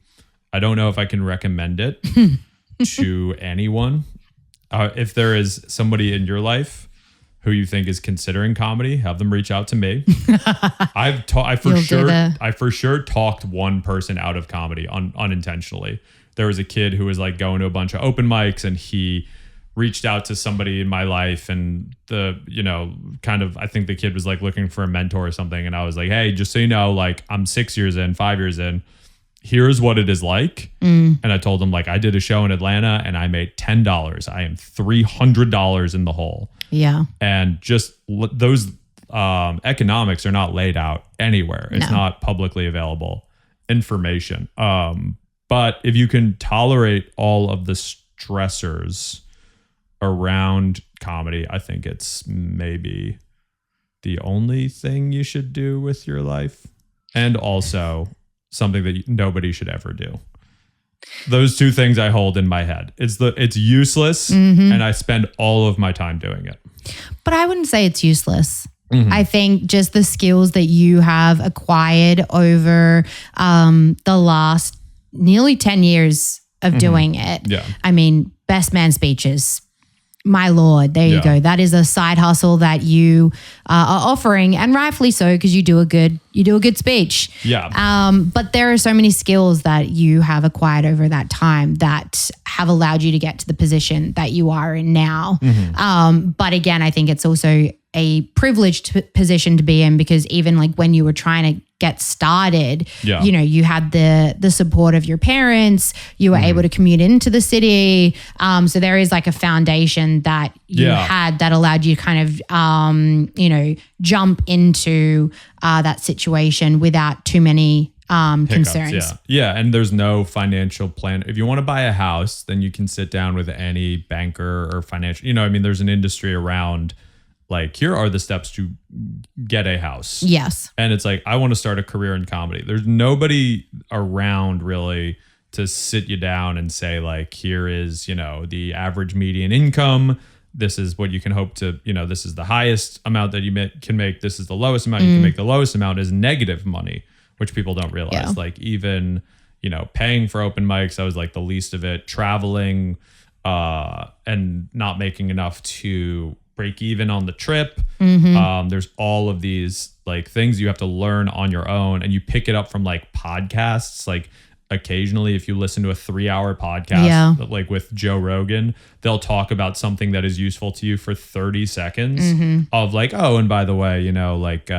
I don't know if I can recommend it to anyone. If there is somebody in your life who you think is considering comedy, have them reach out to me. I for sure talked one person out of comedy unintentionally. There was a kid who was like going to a bunch of open mics, and he reached out to somebody in my life, and I think the kid was like looking for a mentor or something. And I was like, hey, just so you know, like I'm 5 years in, here's what it is like. And I told him, like, I did a show in Atlanta and I made $10. I am $300 in the hole. Yeah. And just those economics are not laid out anywhere. It's not publicly available information. But if you can tolerate all of the stressors around comedy, I think it's maybe the only thing you should do with your life. And also something that nobody should ever do. Those two things I hold in my head. It's useless, and I spend all of my time doing it. But I wouldn't say it's useless. I think just the skills that you have acquired over the last nearly 10 years of doing it. Yeah. I mean, best man speeches. My Lord, there you go. That is a side hustle that you are offering, and rightfully so, because you do a good speech. Yeah. But there are so many skills that you have acquired over that time that have allowed you to get to the position that you are in now. But again, I think it's also a privileged position to be in, because even like when you were trying to get started, Yeah. you know, you had the support of your parents, you were able to commute into the city. So there is like a foundation that you had that allowed you to kind of, you know, jump into that situation without too many concerns. Yeah. And there's no financial plan. If you want to buy a house, then you can sit down with any banker or financial, you know, I mean, there's an industry around like, here are the steps to get a house. Yes. And it's like, I want to start a career in comedy. There's nobody around really to sit you down and say like, here is, you know, the average median income. This is what you can hope to, you know, this is the highest amount that you can make. This is the lowest amount you can make. The lowest amount is negative money, which people don't realize. Yeah. Like even, you know, paying for open mics, that was like the least of it. Traveling and not making enough to break even on the trip. There's all of these like things you have to learn on your own, and you pick it up from like podcasts. Like occasionally, if you listen to a 3-hour podcast, like with Joe Rogan, they'll talk about something that is useful to you for 30 seconds of like, oh, and by the way, you know, like,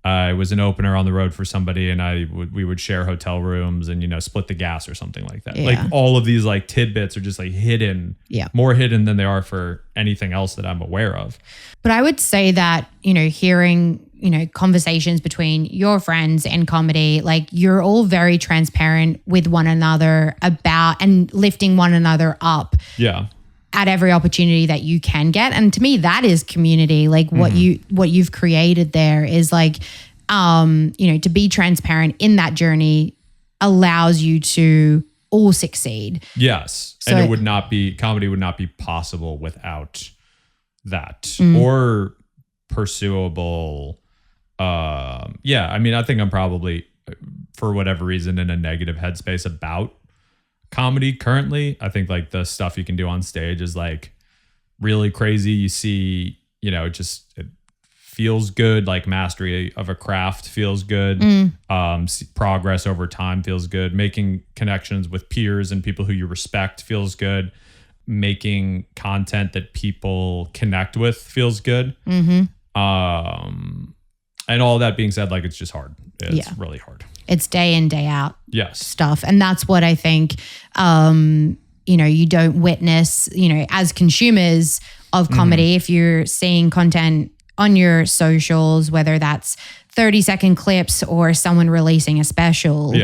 I was an opener on the road for somebody, and we would share hotel rooms and, you know, split the gas or something like that. Like all of these like tidbits are just like hidden, more hidden than they are for anything else that I'm aware of. But I would say that, you know, hearing, you know, conversations between your friends and comedy, like you're all very transparent with one another about and lifting one another up. Yeah. At every opportunity that you can get. And to me, that is community. Like what you've created there is like, you know, to be transparent in that journey allows you to all succeed. Yes. So and comedy would not be possible without that or pursuable. I mean, I think I'm probably, for whatever reason, in a negative headspace about comedy currently. I think like the stuff you can do on stage is like really crazy. You see, you know, it feels good. Like mastery of a craft feels good. Progress over time feels good. Making connections with peers and people who you respect feels good. Making content that people connect with feels good. And all that being said, like it's just hard. It's really hard. It's day in, day out stuff. And that's what I think, you know, you don't witness, you know, as consumers of comedy, if you're seeing content on your socials, whether that's 30-second clips or someone releasing a special,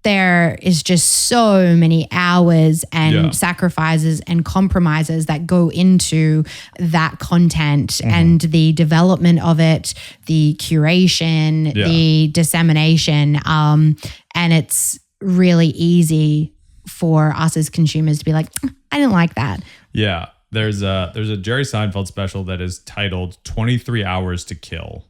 there is just so many hours and sacrifices and compromises that go into that content and the development of it, the curation, the dissemination. And it's really easy for us as consumers to be like, I didn't like that. Yeah. There's a Jerry Seinfeld special that is titled 23 Hours to Kill,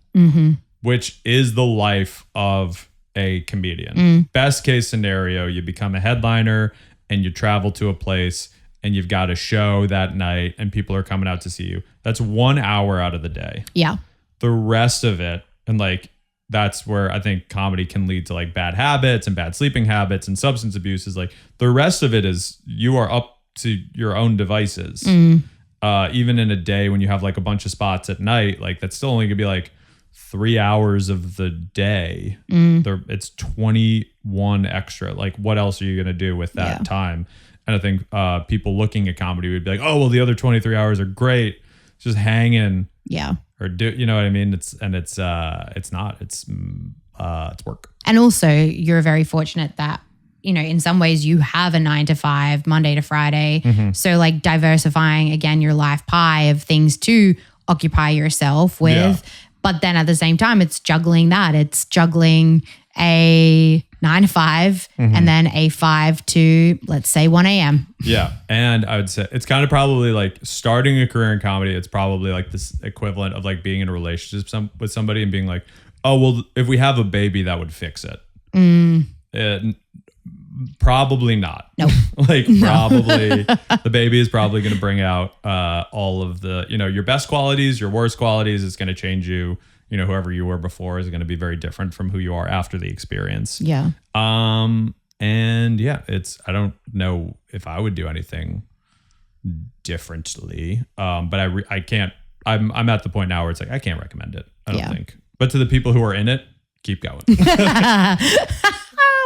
which is the life of a comedian. Best case scenario, you become a headliner and you travel to a place and you've got a show that night and people are coming out to see you. That's 1 hour out of the day. Yeah. The rest of it, and like that's where I think comedy can lead to like bad habits and bad sleeping habits and substance abuse, is like the rest of it is you are up to your own devices. Even in a day when you have like a bunch of spots at night, like that's still only gonna be like 3 hours of the day. It's 21 extra. Like what else are you going to do with that time? And I think people looking at comedy would be like, oh, well, the other 23 hours are great. Just hanging. Yeah. Or do, you know what I mean? It's not, it's work. And also you're very fortunate that, you know, in some ways you have a 9-to-5 Monday to Friday. So like diversifying again, your life pie of things to occupy yourself with. But then at the same time, it's juggling that. It's juggling a 9-to-5 and then a 5 to, let's say, 1 a.m. Yeah. And I would say it's kind of probably like starting a career in comedy. It's probably like this equivalent of like being in a relationship with somebody and being like, oh, well, if we have a baby, that would fix it. Probably not. Nope. Probably the baby is probably going to bring out all of the, you know, your best qualities, your worst qualities. It's going to change you. You know, whoever you were before is going to be very different from who you are after the experience. Yeah. And yeah, I don't know if I would do anything differently. But I can't. I'm at the point now where it's like I can't recommend it. I don't think. But to the people who are in it, keep going. Oh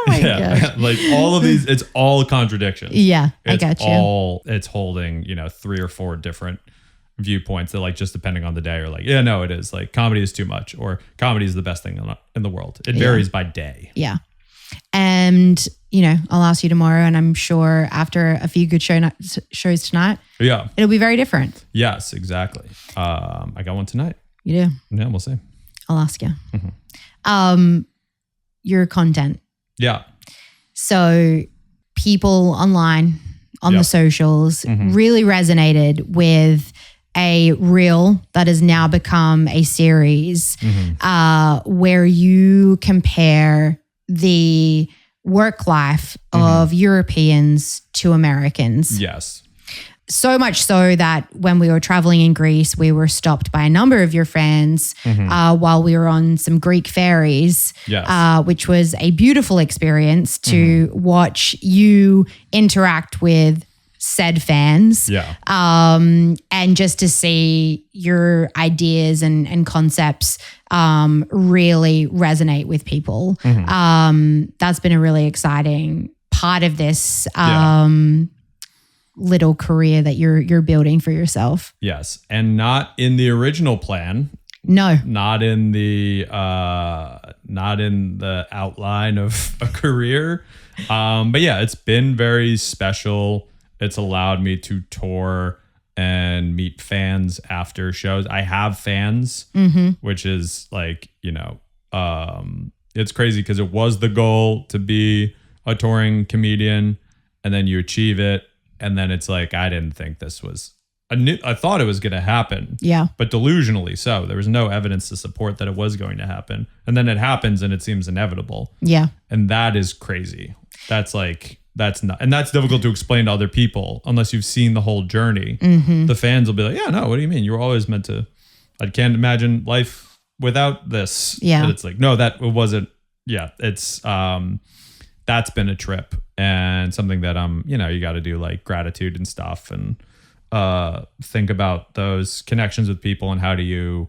my gosh. Like all of these, it's all contradictions. Yeah, I got you. It's holding, 3 or 4 different viewpoints that like just depending on the day are like, yeah, no, it is like comedy is too much or comedy is the best thing in the world. It varies by day. Yeah. And, I'll ask you tomorrow and I'm sure after a few good shows tonight, it'll be very different. Yes, exactly. I got one tonight. You do? Yeah, we'll see. I'll ask you. Mm-hmm. Your content. Yeah. So people online on the socials really resonated with a reel that has now become a series where you compare the work life of Europeans to Americans. Yes. So much so that when we were traveling in Greece, we were stopped by a number of your friends while we were on some Greek ferries, which was a beautiful experience to watch you interact with said fans. And just to see your ideas and concepts really resonate with people. That's been a really exciting part of this little career that you're building for yourself. Yes. And not in the original plan. No. Not in the outline of a career. But yeah, it's been very special. It's allowed me to tour and meet fans after shows. I have fans, which is like, it's crazy because it was the goal to be a touring comedian and then you achieve it. And then it's like, I didn't think this was, I thought it was going to happen. Yeah. But delusionally so. There was no evidence to support that it was going to happen. And then it happens and it seems inevitable. Yeah. And that is crazy. That's not, and that's difficult to explain to other people unless you've seen the whole journey. The fans will be like, yeah, no, what do you mean? You were always meant to, I can't imagine life without this. Yeah. But it's like, no, that wasn't, it's, that's been a trip and something that you got to do like gratitude and stuff and think about those connections with people and how do you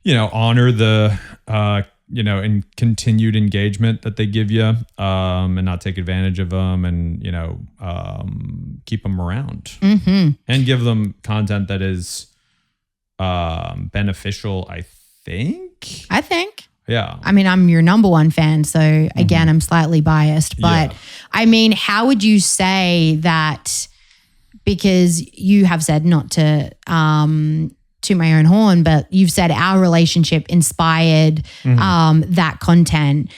honor the and continued engagement that they give you and not take advantage of them and keep them around and give them content that is beneficial. I think. Yeah. I mean, I'm your number one fan. So again, I'm slightly biased, but I mean, how would you say that, because you have said not to my own horn, but you've said our relationship inspired that content.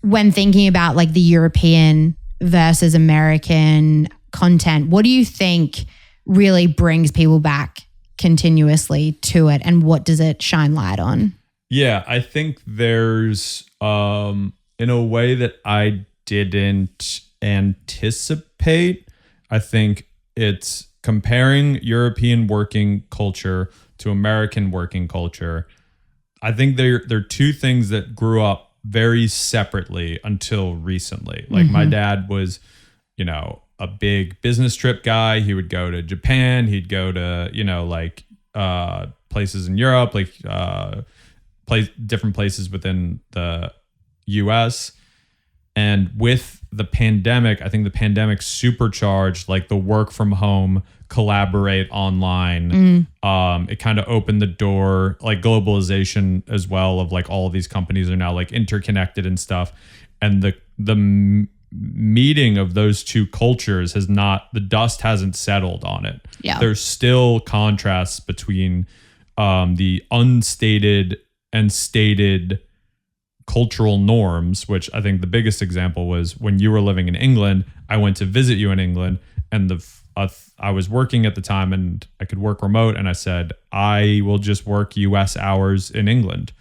When thinking about like the European versus American content, what do you think really brings people back continuously to it and what does it shine light on? Yeah, I think there's, in a way that I didn't anticipate, I think it's comparing European working culture to American working culture. I think they're two things that grew up very separately until recently. Like my dad was, a big business trip guy. He would go to Japan. He'd go to, places in Europe, like, different places within the US. And with the pandemic, I think the pandemic supercharged like the work from home, collaborate online. It kind of opened the door, like globalization as well, of like all of these companies are now like interconnected and stuff. And the meeting of those two cultures the dust hasn't settled on it. Yeah. There's still contrasts between the unstated and stated cultural norms, which I think the biggest example was when you were living in England. I went to visit you in England and I was working at the time and I could work remote. And I said, I will just work US hours in England.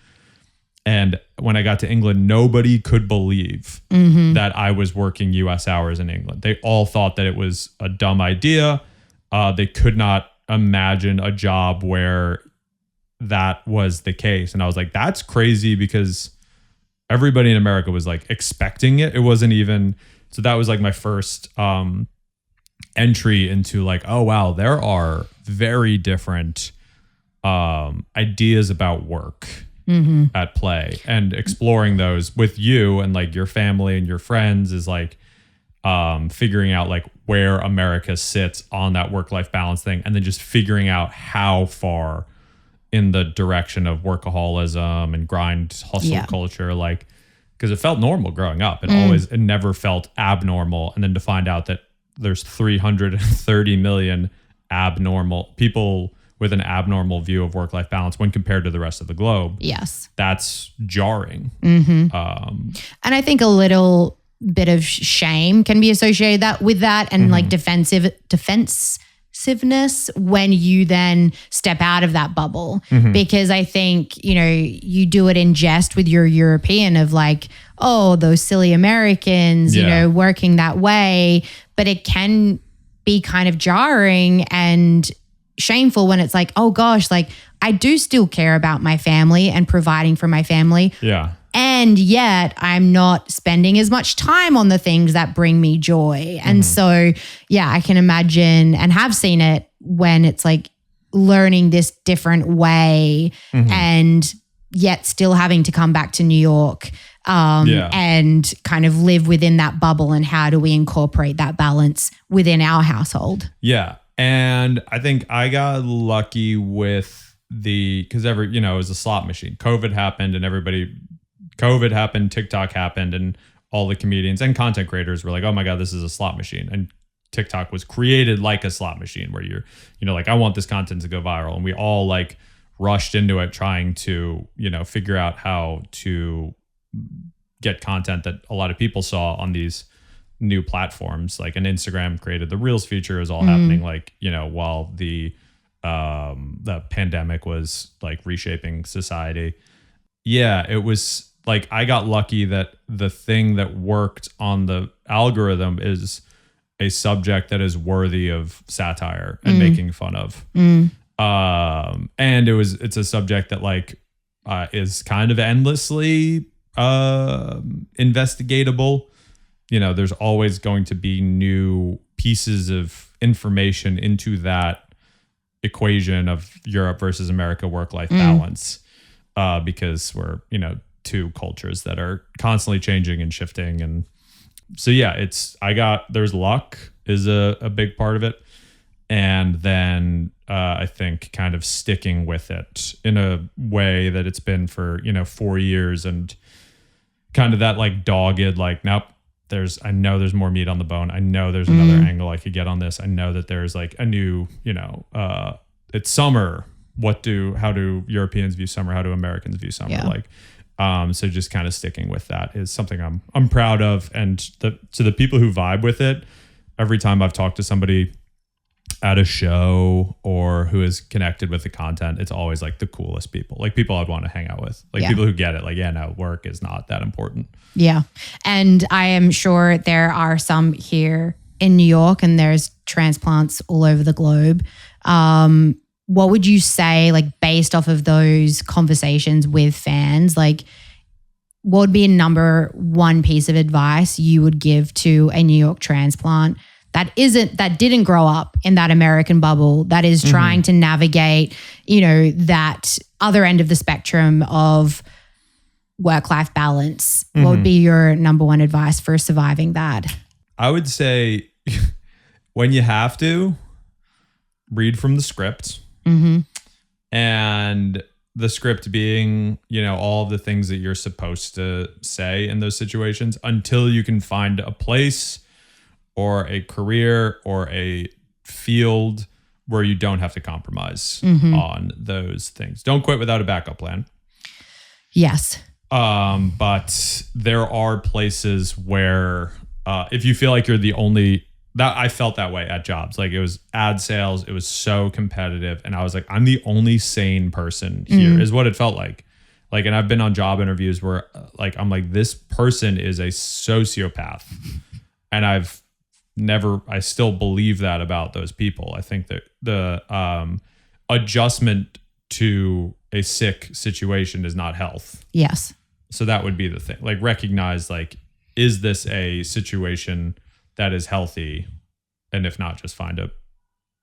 And when I got to England, nobody could believe that I was working US hours in England. They all thought that it was a dumb idea. They could not imagine a job where that was the case. And I was like, that's crazy, because everybody in America was like expecting it. It wasn't even, so that was like my first entry into like, oh wow, there are very different ideas about work at play, and exploring those with you and like your family and your friends is like figuring out like where America sits on that work-life balance thing, and then just figuring out how far in the direction of workaholism and grind hustle culture, like, because it felt normal growing up. It never felt abnormal. And then to find out that there's 330 million abnormal people with an abnormal view of work-life balance when compared to the rest of the globe. Yes. That's jarring. And I think a little bit of shame can be associated with that and like defensiveness when you then step out of that bubble. Because I think, you know, you do it in jest with your European of like, oh, those silly Americans, you know, working that way. But it can be kind of jarring and shameful when it's like, oh gosh, like I do still care about my family and providing for my family. Yeah. And yet I'm not spending as much time on the things that bring me joy. And so, yeah, I can imagine and have seen it when it's like learning this different way and yet still having to come back to New York and kind of live within that bubble, and how do we incorporate that balance within our household? Yeah. And I think I got lucky with because it was a slot machine. COVID happened, TikTok happened, and all the comedians and content creators were like, oh my God, this is a slot machine. And TikTok was created like a slot machine where you're, like, I want this content to go viral. And we all like rushed into it trying to, figure out how to get content that a lot of people saw on these new platforms. Like an Instagram created the Reels feature, is all happening like, while the pandemic was like reshaping society. Yeah, it was like I got lucky that the thing that worked on the algorithm is a subject that is worthy of satire and making fun of. And it's a subject that like is kind of endlessly investigatable. There's always going to be new pieces of information into that equation of Europe versus America work-life balance, because we're, two cultures that are constantly changing and shifting. And so, yeah, there's luck is a big part of it. And then I think kind of sticking with it in a way that it's been for, 4 years, and kind of that like dogged, like, nope, I know there's more meat on the bone. I know there's another angle I could get on this. I know that there's like a new, it's summer. How do Europeans view summer? How do Americans view summer? Yeah. Like, so just kind of sticking with that is something I'm proud of. And to the people who vibe with it, every time I've talked to somebody at a show or who is connected with the content, it's always like the coolest people, like people I'd want to hang out with, like people who get it. Like, yeah, no, work is not that important. Yeah. And I am sure there are some here in New York, and there's transplants all over the globe. What would you say, like based off of those conversations with fans, like what would be a number one piece of advice you would give to a New York transplant that didn't grow up in that American bubble, that is trying to navigate, that other end of the spectrum of work-life balance? What would be your number one advice for surviving that? I would say when you have to, read from the script. And the script being, all of the things that you're supposed to say in those situations, until you can find a place or a career or a field where you don't have to compromise on those things. Don't quit without a backup plan. Yes. But there are places where if you feel like you're the only, that I felt that way at jobs. Like it was ad sales. It was so competitive. And I was like, I'm the only sane person here is what it felt like. Like, and I've been on job interviews where like, I'm like, this person is a sociopath. And I still believe that about those people. I think that the adjustment to a sick situation is not health. Yes. So that would be the thing. Like recognize, like, is this a situation that is healthy? And if not, just find a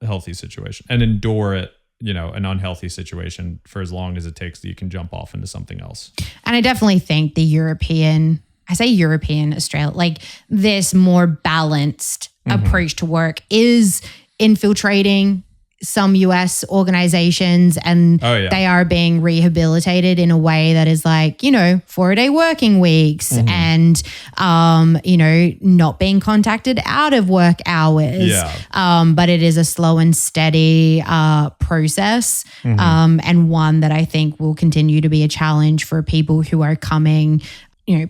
healthy situation and endure it an unhealthy situation for as long as it takes that you can jump off into something else. And I definitely think the European, Australia, like this more balanced approach to work is infiltrating some US organizations, and they are being rehabilitated in a way that is like, 4-day working weeks and, not being contacted out of work hours. Yeah. But it is a slow and steady process and one that I think will continue to be a challenge for people who are coming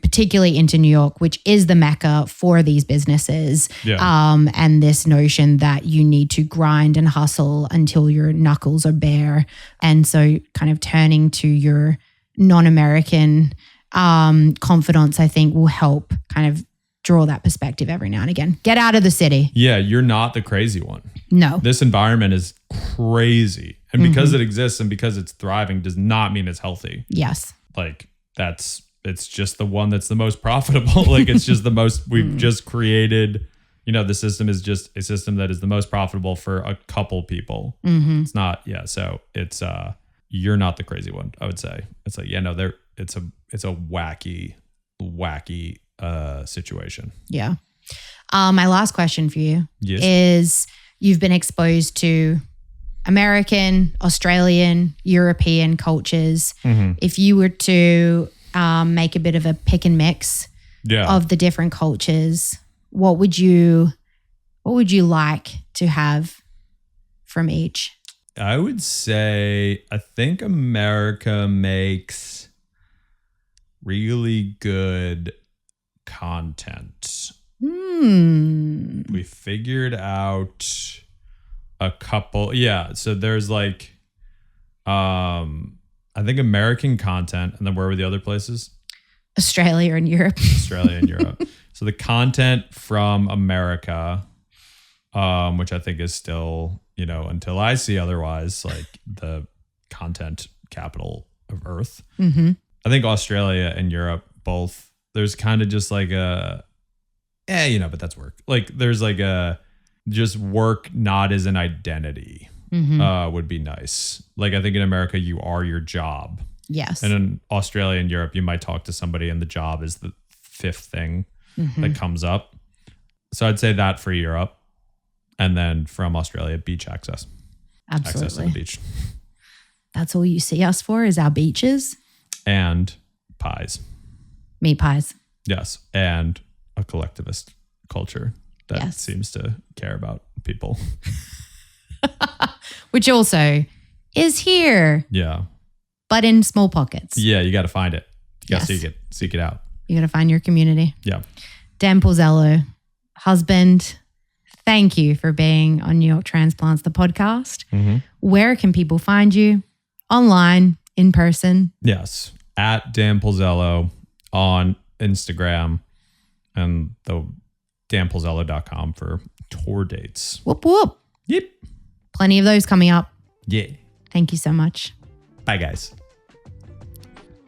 particularly into New York, which is the mecca for these businesses. Yeah. And this notion that you need to grind and hustle until your knuckles are bare. And so kind of turning to your non-American confidants, I think will help kind of draw that perspective every now and again. Get out of the city. Yeah, you're not the crazy one. No. This environment is crazy. And because it exists and because it's thriving does not mean it's healthy. Yes. Like it's just the one that's the most profitable. Like it's just the most, we've just created, the system is just a system that is the most profitable for a couple people. It's not, so it's, you're not the crazy one, I would say. It's like, it's a wacky situation. Yeah. My last question for you is you've been exposed to American, Australian, European cultures. If you were to make a bit of a pick and mix of the different cultures, what would you like to have from each? I would say I think America makes really good content. We figured out a couple. Yeah. So there's like, I think American content, and then where were the other places? Australia and Europe. Australia and Europe. So the content from America, which I think is still, until I see otherwise, like the content capital of Earth. I think Australia and Europe both, there's kind of just like but that's work. Like there's like just work not as an identity. Would be nice. Like I think in America you are your job. Yes. And in Australia and Europe you might talk to somebody and the job is the fifth thing that comes up. So I'd say that for Europe. And then from Australia, beach access. Absolutely. Access to the beach. That's all you see us for is our beaches. And pies. Meat pies. Yes. And a collectivist culture that seems to care about people. Which also is here. Yeah. But in small pockets. Yeah, you got to find it. You got to seek it out. You got to find your community. Yeah. Dan Pulzello, husband, thank you for being on New York Transplants, the podcast. Where can people find you? Online, in person? Yes. At Dan Pulzello on Instagram and the danpulzello.com for tour dates. Whoop, whoop. Yep. Plenty of those coming up. Yeah. Thank you so much. Bye, guys.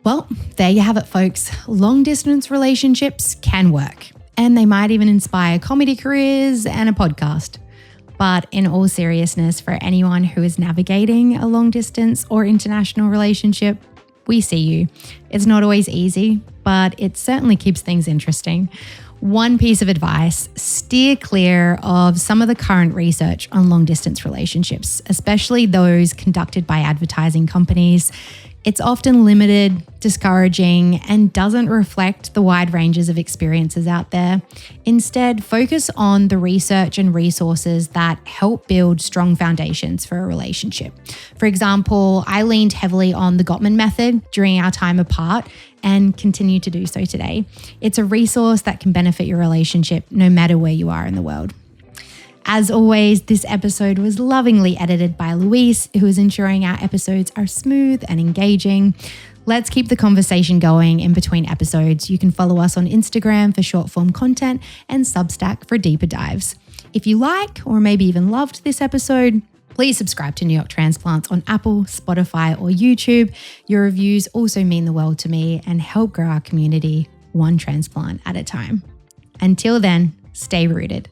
Well, there you have it, folks. Long distance relationships can work, and they might even inspire comedy careers and a podcast. But in all seriousness, for anyone who is navigating a long distance or international relationship, we see you. It's not always easy, but it certainly keeps things interesting. One piece of advice, steer clear of some of the current research on long distance relationships, especially those conducted by advertising companies. It's often limited, discouraging, and doesn't reflect the wide ranges of experiences out there. Instead, focus on the research and resources that help build strong foundations for a relationship. For example, I leaned heavily on the Gottman method during our time apart and continue to do so today. It's a resource that can benefit your relationship no matter where you are in the world. As always, this episode was lovingly edited by Luis, who is ensuring our episodes are smooth and engaging. Let's keep the conversation going in between episodes. You can follow us on Instagram for short form content and Substack for deeper dives. If you like, or maybe even loved this episode, please subscribe to New York Transplants on Apple, Spotify, or YouTube. Your reviews also mean the world to me and help grow our community one transplant at a time. Until then, stay rooted.